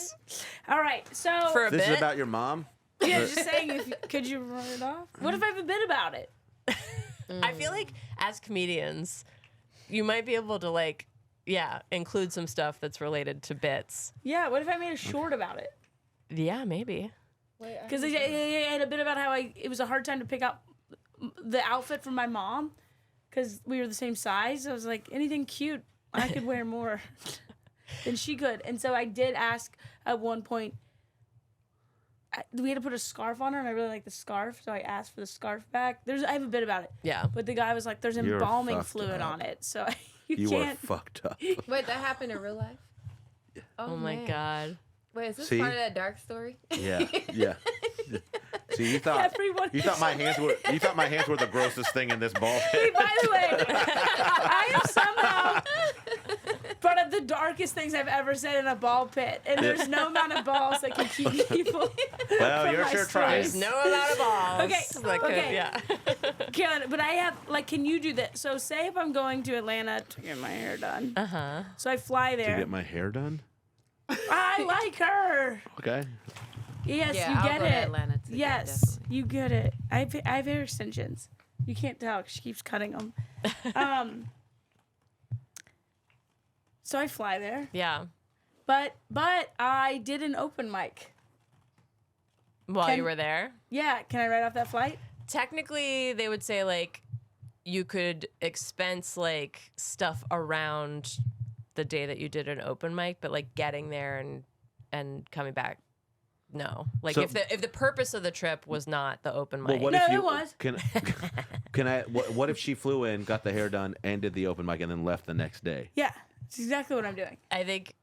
S5: All right, so
S7: For a
S2: This
S7: bit?
S2: is about your mom.
S5: yeah, just saying. Could you run it off? What if I have a bit about it?
S7: I feel like as comedians, you might be able to like, include some stuff that's related to bits.
S5: Yeah. What if I made a short about it?
S7: Yeah, maybe.
S5: Because I had a bit about how it was a hard time to pick out the outfit for my mom because we were the same size. I was like, anything cute, I could wear more than she could. And so I did ask at one point, we had to put a scarf on her, and I really like the scarf, so I asked for the scarf back. I have a bit about it.
S7: Yeah.
S5: But the guy was like, "There's
S2: You're
S5: embalming
S2: fucked
S5: fluid
S2: up.
S5: on it, so
S2: You
S5: can't."
S2: are fucked up.
S3: Wait, that happened in real life?
S7: Oh my
S3: man.
S7: God.
S3: Wait, is this
S2: See?
S3: part of that dark story?
S2: Yeah, yeah. See, you thought
S5: Everyone-
S2: my hands were the grossest thing in this ball
S5: Hey,
S2: pit.
S5: by the way, I have somehow brought up the darkest things I've ever said in a ball pit, and there's no amount of balls that can keep people.
S2: Well,
S5: from
S2: you're
S5: my
S2: sure
S5: stories.
S2: trying.
S7: There's no amount of balls.
S5: Okay,
S7: that could-
S5: okay.
S7: yeah.
S5: Caroline, but I have can you do that? So say if I'm going to Atlanta to get my hair done, so I fly
S2: To
S5: there.
S2: get my hair done.
S5: I like her.
S2: Okay.
S5: Yes,
S3: Yeah,
S5: you
S3: I'll
S5: get
S3: go to
S5: it.
S3: Atlanta to get
S5: Yes,
S3: definitely.
S5: you get it. I have hair extensions. You can't tell 'cause she keeps cutting them. So I fly there,
S7: Yeah.
S5: but I did an open mic.
S7: While
S5: Can-
S7: you were there?
S5: Yeah, can I write off that flight?
S7: Technically, they would say like you could expense like stuff around the day that you did an open mic, but like getting there and coming back, no. Like
S2: So-
S7: if the purpose of the trip was not the open mic.
S2: Well, what
S5: No,
S2: if you
S5: it was.
S2: Can I? What if she flew in, got the hair done, and did the open mic, and then left the next day?
S5: Yeah, it's exactly what I'm doing.
S7: I think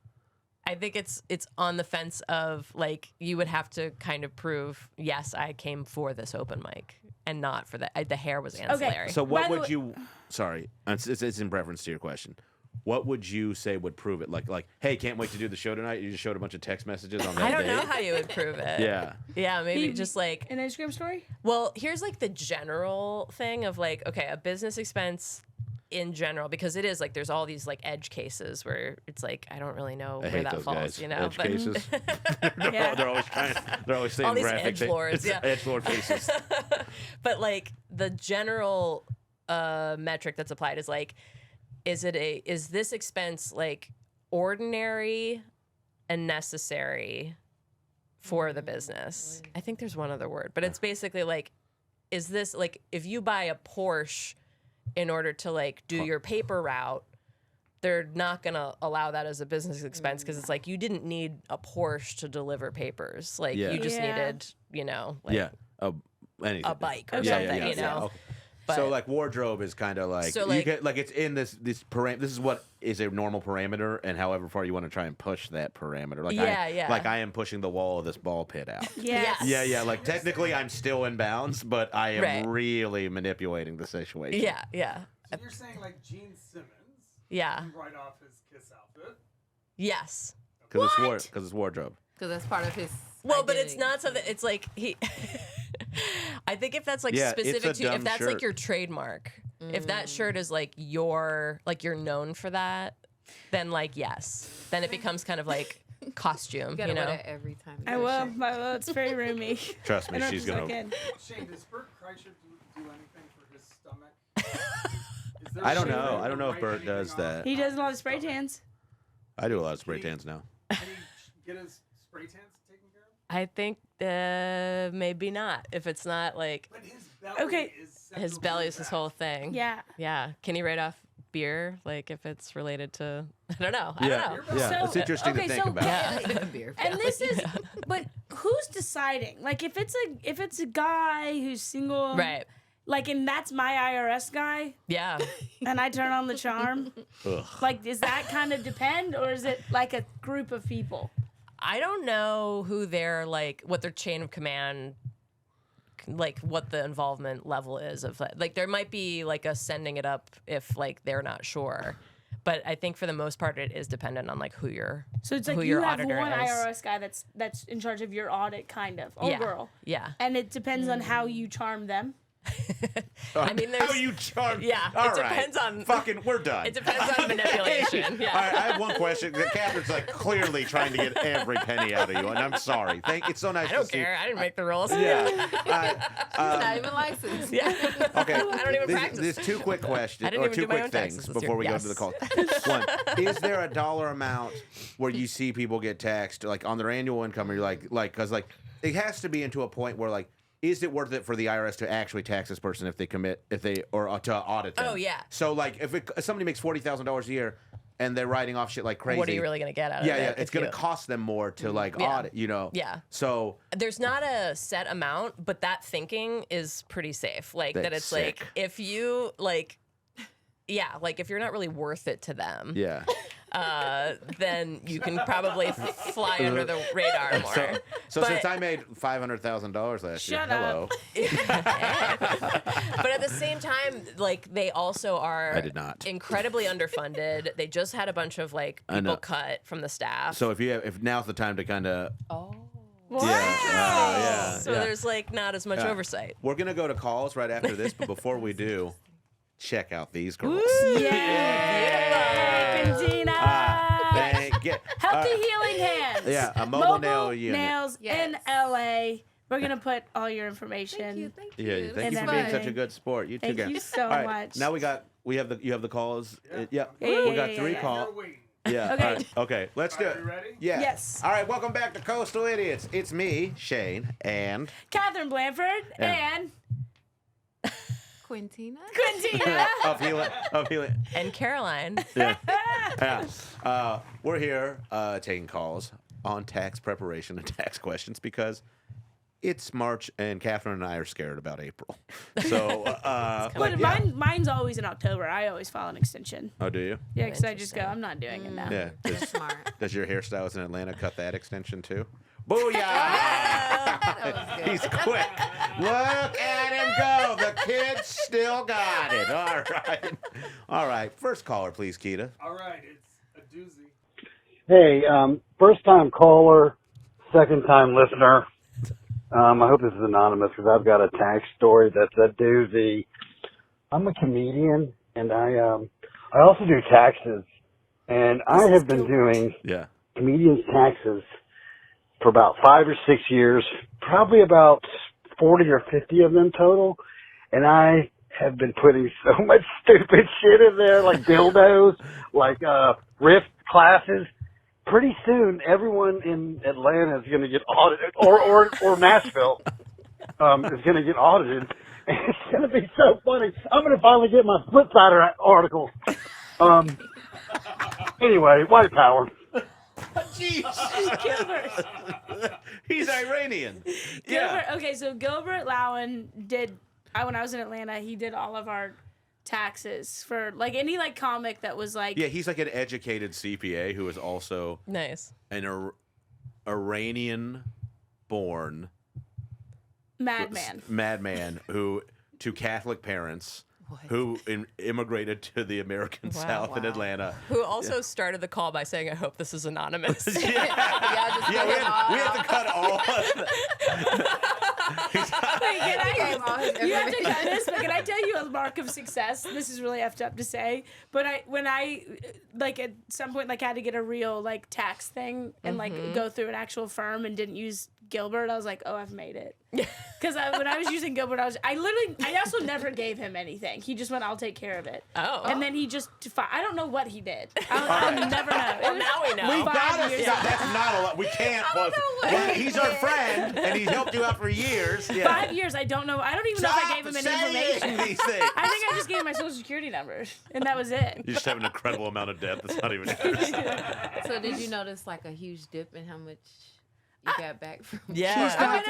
S7: it's on the fence of like you would have to kind of prove yes, I came for this open mic and not for the hair was ancillary.
S2: So what
S5: By the
S2: would
S5: way-
S2: you? Sorry, it's in reference to your question. What would you say would prove it? Like, hey, can't wait to do the show tonight. You just showed a bunch of text messages on that
S7: I don't
S2: day.
S7: know how you would prove it.
S2: Yeah.
S7: Yeah, maybe
S5: You-
S7: just like
S5: An Instagram story?
S7: well, here's like the general thing of like okay, a business expense in general because it is like there's all these like edge cases where it's like I don't really know
S2: I
S7: where
S2: hate
S7: that
S2: those
S7: falls,
S2: guys.
S7: you know.
S2: Edge
S7: but
S2: cases.
S5: Yeah.
S2: They're always saying
S7: All these
S2: graphic things.
S7: edgelords,
S2: It's
S7: yeah.
S2: edgelord faces.
S7: but like the general metric that's applied is like is this expense like ordinary and necessary for the business? I think there's one other word, but it's basically like is this like if you buy a Porsche in order to like do your paper route, they're not going to allow that as a business expense because it's like you didn't need a Porsche to deliver papers. Like
S2: Yeah.
S7: you just
S5: Yeah.
S7: needed, you know, like
S2: Yeah. Anything.
S7: a bike or
S2: Yeah,
S7: something,
S2: yeah,
S7: you know.
S2: Okay.
S7: But-
S2: so like wardrobe is kind of like
S7: So,
S2: you
S7: like-
S2: get like it's in this this is what is a normal parameter and however far you want to try and push that parameter. Like
S7: Yeah.
S2: Like I am pushing the wall of this ball pit out.
S5: Yes.
S2: Yeah. Like technically I'm still in bounds, but I am
S7: Right.
S2: really manipulating the situation.
S7: Yeah.
S4: So you're saying like Gene Simmons
S7: Yeah.
S4: can write off his Kiss outfit?
S7: Yes.
S2: Because it's wardrobe.
S3: Because that's part of his.
S7: Well, but it's
S3: identity.
S7: not something. It's like he. I think if that's like
S2: Yeah, it's
S7: specific
S2: a
S7: to, if
S2: dumb
S7: that's
S2: shirt.
S7: like your trademark, if that shirt is like you're known for that, then like yes, then it becomes kind of like costume,
S3: You gotta
S7: you know.
S3: wear that every time. you
S5: I
S3: go to
S5: will.
S3: show.
S5: I will. It's very roomy.
S2: Trust
S5: I
S2: me,
S5: don't
S2: she's
S5: have to
S2: gonna.
S5: suck in.
S4: Shane, does Bert Kreischer do anything for his stomach? Is there
S2: I don't
S4: a way
S2: know.
S4: to
S2: I don't know if
S4: write
S2: Bert
S4: anything
S2: does
S4: off?
S2: that.
S5: He does a lot of spray tans.
S2: I do a lot of spray tans now.
S4: Can he get his spray tans taken care of?
S7: I think maybe not if it's not like
S4: But his belly
S5: Okay.
S4: is central
S7: his
S4: to
S7: belly is his
S4: back.
S7: whole thing.
S5: Yeah.
S7: Yeah. Can he write off beer like if it's related to? I don't know. I
S2: Yeah,
S7: don't know.
S2: yeah.
S5: So-
S2: It's interesting
S5: okay,
S2: to think
S5: so
S2: about.
S7: Yeah.
S3: Beer
S5: And
S3: belly.
S5: this is, but who's deciding? Like, if it's a guy who's single,
S7: Right.
S5: Like, and that's my IRS guy,
S7: Yeah.
S5: and I turn on the charm.
S2: Ugh.
S5: Like, does that kind of depend, or is it like a group of people?
S7: I don't know who their like what their chain of command like what the involvement level is of like there might be like a sending it up if like they're not sure. But I think for the most part it is dependent on like who your
S5: So it's like
S7: who
S5: you
S7: your
S5: have
S7: auditor
S5: one
S7: is.
S5: IRS guy that's in charge of your audit, kind of, or
S7: Yeah.
S5: girl,
S7: Yeah.
S5: and it depends on how you charm them.
S7: I mean there's
S2: How you charm?
S7: Yeah, it
S2: All right.
S7: depends on-
S2: Fucking, we're done.
S7: it depends on manipulation. Yeah.
S2: All right, I have one question. Catherine's like clearly trying to get every penny out of you, and I'm sorry. It's so nice
S7: I don't
S2: to see.
S7: care. I didn't make the rules.
S2: Yeah.
S3: Not even licensed.
S7: Yeah.
S2: Okay.
S7: I don't even practice.
S2: There's two quick questions
S7: I didn't
S2: or
S7: even
S2: two
S7: do my
S2: quick
S7: own
S2: things
S7: taxes this
S2: before
S7: year.
S2: we go
S7: Yes.
S2: to the call. One, is there a dollar amount where you see people get taxed like on their annual income, or you're like because like it has to be into a point where like. Is it worth it for the IRS to actually tax this person if they or to audit them?
S7: Oh, yeah.
S2: So like if somebody makes $40,000 a year and they're writing off shit like crazy.
S7: What are you really going to get out of it?
S2: Yeah, it's
S7: if
S2: going to
S7: you-
S2: cost them more to like audit, you know.
S7: Yeah.
S2: So
S7: There's not a set amount, but that thinking is pretty safe. Like that
S2: That's
S7: it's
S2: sick.
S7: like if you like like if you're not really worth it to them,
S2: yeah.
S7: then you can probably fly under the radar more.
S2: So
S7: But-
S2: since I made $500,000 last year,
S5: Shut
S2: hello.
S7: But at the same time, like they also are
S2: I did not.
S7: incredibly underfunded. They just had a bunch of like
S2: I know.
S7: people cut from the staff.
S2: So if now's the time to kind of
S5: Wow.
S2: yeah.
S7: So there's like not as much
S2: Yeah.
S7: oversight.
S2: We're gonna go to calls right after this, but before we do, check out these girls.
S5: Yeah. Quintina. Healthy Healing Hands.
S2: Yeah, a mobile nail unit.
S5: nails in
S3: Yes.
S5: LA. We're gonna put all your information.
S3: Thank you.
S2: Yeah, thank
S5: And
S2: you for being
S5: everything.
S2: such a good sport. You too.
S5: Thank
S2: guys.
S5: you so
S2: All right,
S5: much.
S2: Now you have the calls. Yeah,
S5: Yeah,
S2: we got
S5: yeah,
S2: 3
S5: yeah.
S2: calls.
S4: You're waiting.
S2: Yeah.
S5: Okay.
S2: All right. Okay. Let's do
S4: Are
S2: it.
S4: you ready?
S2: Yeah.
S5: Yes.
S2: All right. Welcome back to Coastal Idiots. It's me, Shane, and
S5: Catherine Blanford
S2: Yeah.
S5: and
S3: Quintina.
S5: Quintina.
S2: of healing.
S7: And Caroline,
S2: Yeah. Yeah. We're here taking calls on tax preparation and tax questions because it's March and Catherine and I are scared about April. So,
S5: But mine's always in October. I always file an extension.
S2: Oh, do you?
S5: Yeah, because I just go, I'm not doing it now.
S2: Yeah.
S3: Smart.
S2: Does your hairstylist in Atlanta cut that extension too? Booyah!
S3: That was good.
S2: He's quick. Look at him go. The kid still got it. All right. All right. First caller, please, Keita.
S4: All right, it's a doozy.
S8: Hey, first time caller, second time listener. I hope this is anonymous because I've got a tax story that's a doozy. I'm a comedian and I also do taxes, and I have been doing
S2: Yeah.
S8: comedians' taxes for about 5 or 6 years, probably about 40 or 50 of them total, and I have been putting so much stupid shit in there, like dildos, like riff classes. Pretty soon, everyone in Atlanta is going to get audited, or Nashville is going to get audited. And it's going to be so funny. I'm going to finally get my Splitsider article. Anyway, white power.
S5: Gilbert.
S2: He's Iranian. Yeah.
S5: Gilbert. Okay, so Gilbert Lowen did. When I was in Atlanta, he did all of our taxes for like any like comic that was like.
S2: Yeah, he's like an educated CPA who is also
S7: nice.
S2: an Iranian-born madman who to Catholic parents who immigrated to the American South in Atlanta.
S7: Who also started the call by saying, "I hope this is anonymous."
S3: Just
S2: Yeah, we had to cut all of that.
S5: You have to cut this, but can I tell you a mark of success? This is really effed up to say, but when I like at some point like had to get a real like tax thing and like go through an actual firm and didn't use Gilbert, I was like, oh, I've made it. Because when I was using Gilbert, I also never gave him anything. He just went, I'll take care of it.
S7: Oh.
S5: And then he just, I don't know what he did. I'll never know.
S7: Well, now we know.
S2: We've
S5: 5
S2: got to
S5: years
S2: stop.
S5: ago.
S2: That's not a lot. We can't. He's our friend, and he's helped you out for years. Yeah.
S5: 5 years, I don't know. I don't even know if I gave him any information.
S2: These things.
S5: I think I just gave him my social security number, and that was it.
S2: You just have an incredible amount of debt that's not even yours.
S3: So did you notice like a huge dip in how much you got back from?
S7: Yeah.
S5: I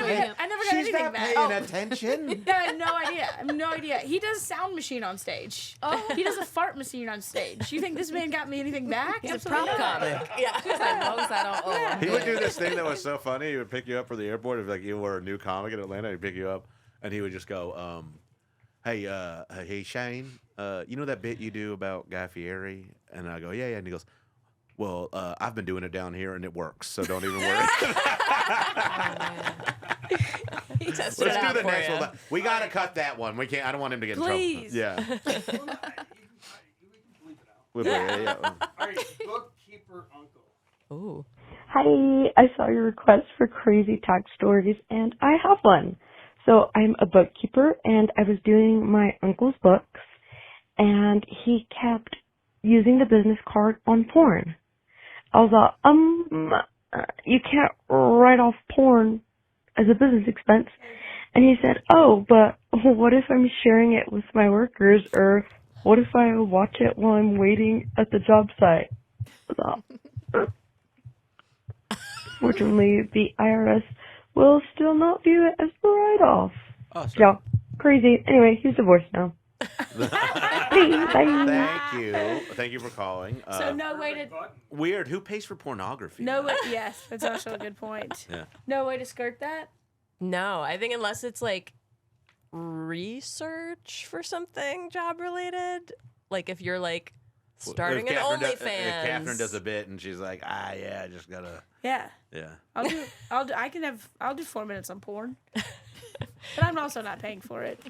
S5: never got anything back.
S2: paying attention.
S5: Yeah, I have no idea. I have no idea. He does sound machine on stage. Oh, he does a fart machine on stage. You think this man got me anything back?
S7: He's a
S5: Absolutely
S7: prop
S5: not.
S7: comic. Yeah.
S3: She's like, as long as I don't owe him.
S2: He would do this thing that was so funny. He would pick you up for the airport. If like you were a new comic in Atlanta, he'd pick you up, and he would just go, "Hey, Shane, you know that bit you do about Guy Fieri?" And I go, "Yeah." And he goes, "Well, I've been doing it down here, and it works. So don't even worry."
S7: He tested
S2: Let's
S7: it
S2: do
S7: out
S2: the
S7: for
S2: next
S7: you.
S2: one. We gotta cut that one. We can't. I don't want him to get
S5: Please.
S2: in trouble. Yeah.
S4: Well, no, you can bleep it out.
S2: We'll play it, yeah.
S4: All right, bookkeeper uncle.
S7: Ooh.
S9: Hi, I saw your request for crazy tax stories, and I have one. So I'm a bookkeeper, and I was doing my uncle's books, and he kept using the business card on porn. I was like, you can't write off porn as a business expense. And he said, oh, but what if I'm sharing it with my workers, or what if I watch it while I'm waiting at the job site? for that. Fortunately, the IRS will still not view it as the write-off.
S2: Awesome.
S9: Yeah, crazy. Anyway, he's divorced now.
S2: Thank you for calling.
S5: So no way to
S2: Weird. Who pays for pornography?
S5: no way. Yes, that's also a good point.
S2: Yeah.
S5: No way to skirt that.
S7: No, I think unless it's like research for something job related, like if you're like starting an OnlyFans.
S2: If Catherine does a bit and she's like, I just gotta.
S5: Yeah.
S2: Yeah.
S5: I'll do 4 minutes on porn. But I'm also not paying for it.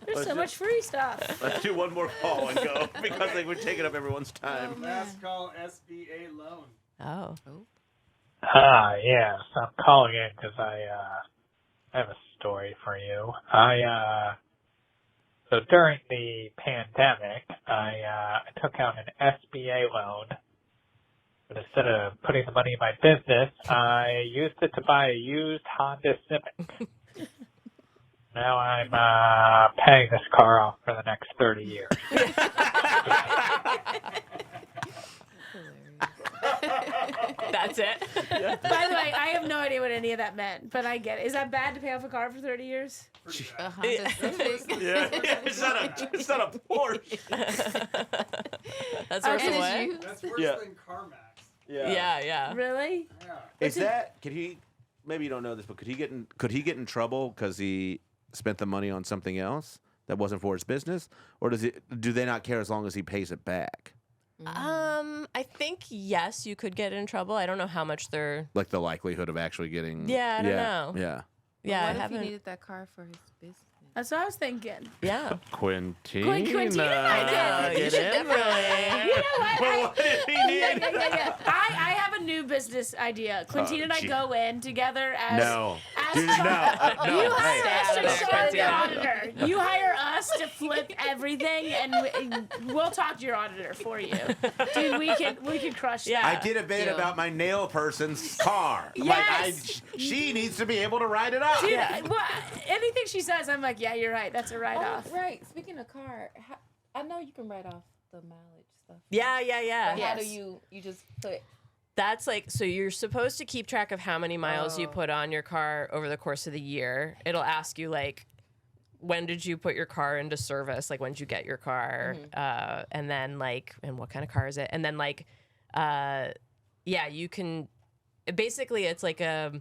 S5: There's so much free stuff.
S2: Let's do one more call and go because we're taking up everyone's time.
S4: Last call SBA loan.
S7: Oh.
S10: Yes, I'm calling in because I have a story for you. So during the pandemic, I took out an SBA loan, but instead of putting the money in my business, I used it to buy a used Honda Civic. Now I'm paying this car off for the next 30 years.
S7: That's it.
S5: By the way, I have no idea what any of that meant, but I get it. Is that bad to pay off a car for 30 years?
S3: A Honda Civic.
S2: It's not a Porsche.
S7: That's worse than what?
S4: That's worse than CarMax.
S7: Yeah.
S5: Really?
S4: Yeah.
S2: Is that? Could he? Maybe you don't know this, but could he get in trouble because he spent the money on something else that wasn't for his business, or do they not care as long as he pays it back?
S7: I think yes, you could get in trouble. I don't know how much they're
S2: Like the likelihood of actually getting.
S7: Yeah, I don't know.
S2: Yeah.
S7: Yeah, I
S3: What if
S7: haven't.
S3: he needed that car for his business?
S5: That's what I was thinking.
S7: Yeah.
S2: Quintina.
S5: Quintina, I did.
S7: You should definitely.
S5: You know what?
S2: What did he need?
S5: Yeah. I have a new business idea. Quintina and I
S2: gee.
S5: go in together as
S2: No.
S5: as
S2: Dude,
S5: char-
S2: no.
S5: You
S2: Hey.
S5: hire us
S7: Stay out
S5: to
S7: of
S5: show
S7: there,
S5: your
S7: Quintina.
S5: auditor. You hire us to flip everything, and we'll talk to your auditor for you, dude. We can crush that.
S7: Yeah.
S2: I did a bit
S3: Deal.
S2: about my nail person's car.
S5: Yes.
S2: She needs to be able to ride it up.
S5: Dude, anything she says, I'm like, yeah, you're right. That's a write-off.
S3: Oh, right. Speaking of car, I know you can write off the mileage stuff.
S7: Yeah.
S3: But how do
S5: Yes.
S3: you just put?
S7: That's like, so you're supposed to keep track of how many miles you put on your car over the course of the year. It'll ask you like, when did you put your car into service? Like, when did you get your car? And then like, and what kind of car is it? And then like, you can, basically it's like a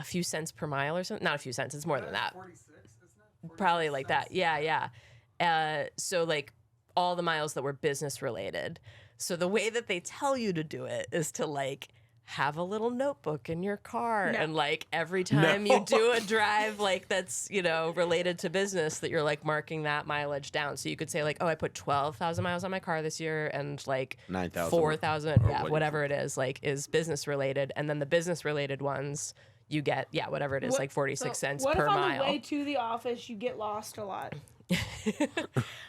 S7: few cents per mile or something. Not a few cents. It's more than that.
S4: 46, isn't it?
S7: Probably
S4: 46
S7: like that.
S4: cents.
S7: Yeah. So like all the miles that were business related. So the way that they tell you to do it is to like have a little notebook in your car and like every time you do a drive like that's, related to business that you're like marking that mileage down. So you could say like, oh, I put 12,000 miles on my car this year and like
S2: 9,000.
S7: 4,000,
S2: what
S7: whatever it is, like is business related. And then the business related ones you get, whatever it is, like 46 cents
S5: What
S7: per
S5: if on
S7: mile.
S5: the way to the office you get lost a lot?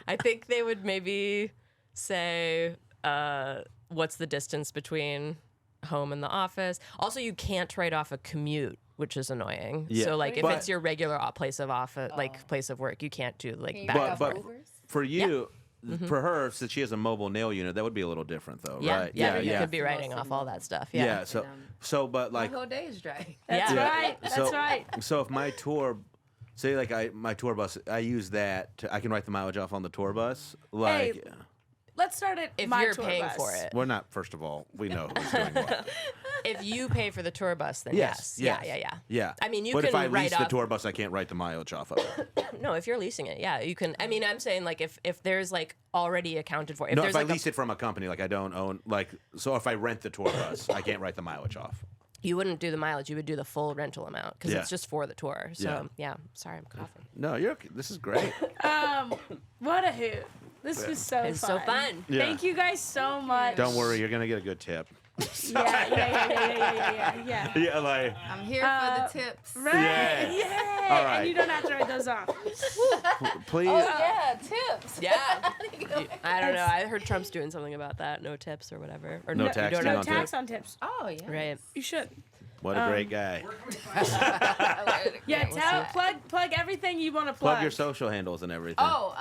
S7: I think they would maybe say, what's the distance between home and the office? Also, you can't write off a commute, which is annoying.
S2: Yeah.
S7: So, like, if
S2: But-
S7: it's your regular place of office, like place of work, you can't do like
S3: Can you
S7: back
S3: write
S7: and
S3: off
S2: but-
S7: forth.
S3: Ubers?
S2: For you, for her, since she has a mobile nail unit, that would be a little different, though,
S7: Yeah,
S2: right?
S7: you could be writing off all that stuff. Yeah.
S2: Yeah. But like,
S3: My whole day is dry.
S5: That's
S7: Yeah.
S5: right. That's
S2: so,
S5: right.
S2: So if my tour, say like my tour bus, I use that. I can write the mileage off on the tour bus. Like,
S5: Hey, Let's start at
S7: If
S5: my
S7: you're
S5: tour
S7: paying
S5: bus.
S7: for it.
S2: we're not. First of all, we know who's doing what.
S7: If you pay for the tour bus, then
S2: Yes.
S7: yes.
S2: yes.
S7: Yeah.
S2: Yeah.
S7: I mean, you
S2: but
S7: can
S2: if I
S7: write
S2: lease the
S7: off-
S2: tour bus, I can't write the mileage off of it.
S7: No, if you're leasing it, yeah, you can. I mean, I'm saying like if there's like already accounted for. If
S2: No,
S7: there's
S2: if I
S7: like
S2: lease it from a company, like I don't own, like, so if I rent the tour bus, I can't write the mileage off.
S7: you wouldn't do the mileage, you would do the full rental amount because
S2: Yeah.
S7: it's just for the tour. So
S2: Yeah.
S7: sorry, I'm coughing.
S2: No, you're. This is great.
S5: What a hoot. This was so
S7: It's
S5: fun.
S7: so fun.
S2: Yeah.
S5: Thank you guys so much.
S2: Don't worry, you're gonna get a good tip.
S5: Yeah.
S2: Yeah, like.
S3: I'm here for the tips.
S5: Right.
S2: Yeah.
S5: Yay.
S2: All right.
S5: And you don't have to write those off.
S2: Please.
S3: Oh yeah, tips.
S7: Yeah. I don't know. I heard Trump's doing something about that. No tips or whatever. Or
S2: No
S7: you
S2: tax
S7: don't
S2: due
S7: know
S2: on
S5: Tax
S2: tips.
S5: on tips.
S3: Oh yeah.
S7: Right.
S5: You should.
S2: What a great guy.
S5: Yeah, plug everything you want to plug.
S2: Plug your social handles and everything.
S3: Oh,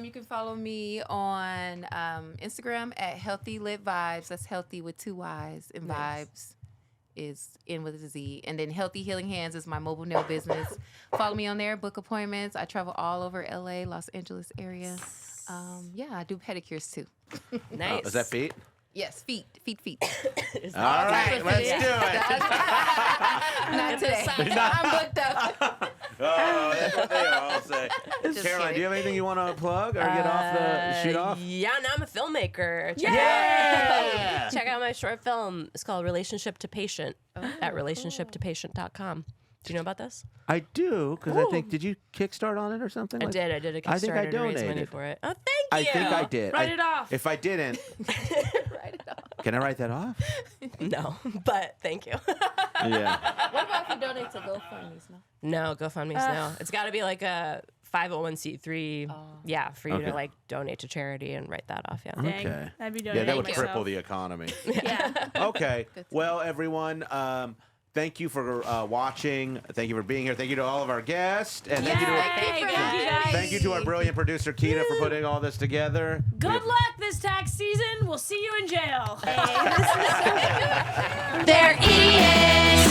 S3: you can follow me on Instagram at Healthy Lit Vibes. That's healthy with 2 Y's, and vibes is in with a Z. And then Healthy Healing Hands is my mobile nail business. Follow me on there, book appointments. I travel all over LA, Los Angeles area. Yeah, I do pedicures too.
S7: Nice.
S2: Is that feet?
S3: Yes, feet.
S2: All right, let's do it.
S3: Not today. I'm booked up.
S2: Oh, that's what they all say.
S3: Just
S2: Caroline,
S3: kidding.
S2: do you have anything you want to plug or get off the shoot off?
S7: Yeah, now I'm a filmmaker. Check out my short film. It's called Relationship to Patient at relationshiptopatient.com. Do you know about this?
S2: I do, because I think, did you kickstart on it or something?
S7: I did a Kickstarter
S2: I think I
S7: to raise money
S2: donated.
S7: for it. Oh, thank
S2: I
S7: you.
S2: think I did.
S5: Write it off.
S2: If I didn't,
S3: Write it off.
S2: can I write that off?
S7: No, but thank you.
S2: Yeah.
S3: What about if you donate to GoFundMe's?
S7: No, GoFundMe's no. It's got to be like a 501c3. Yeah, for you to like donate to charity and write that off. Yeah.
S5: Dang,
S2: Okay.
S5: I'd be
S2: Yeah,
S5: donating
S2: that would
S5: myself.
S2: cripple the economy.
S5: Yeah.
S2: Okay. Well, everyone, thank you for watching. Thank you for being here. Thank you to all of our guests. And thank you to
S5: Thank you guys.
S2: thank you to our brilliant producer, Keita, for putting all this together.
S5: Good luck this tax season. We'll see you in jail.
S1: They're idiots.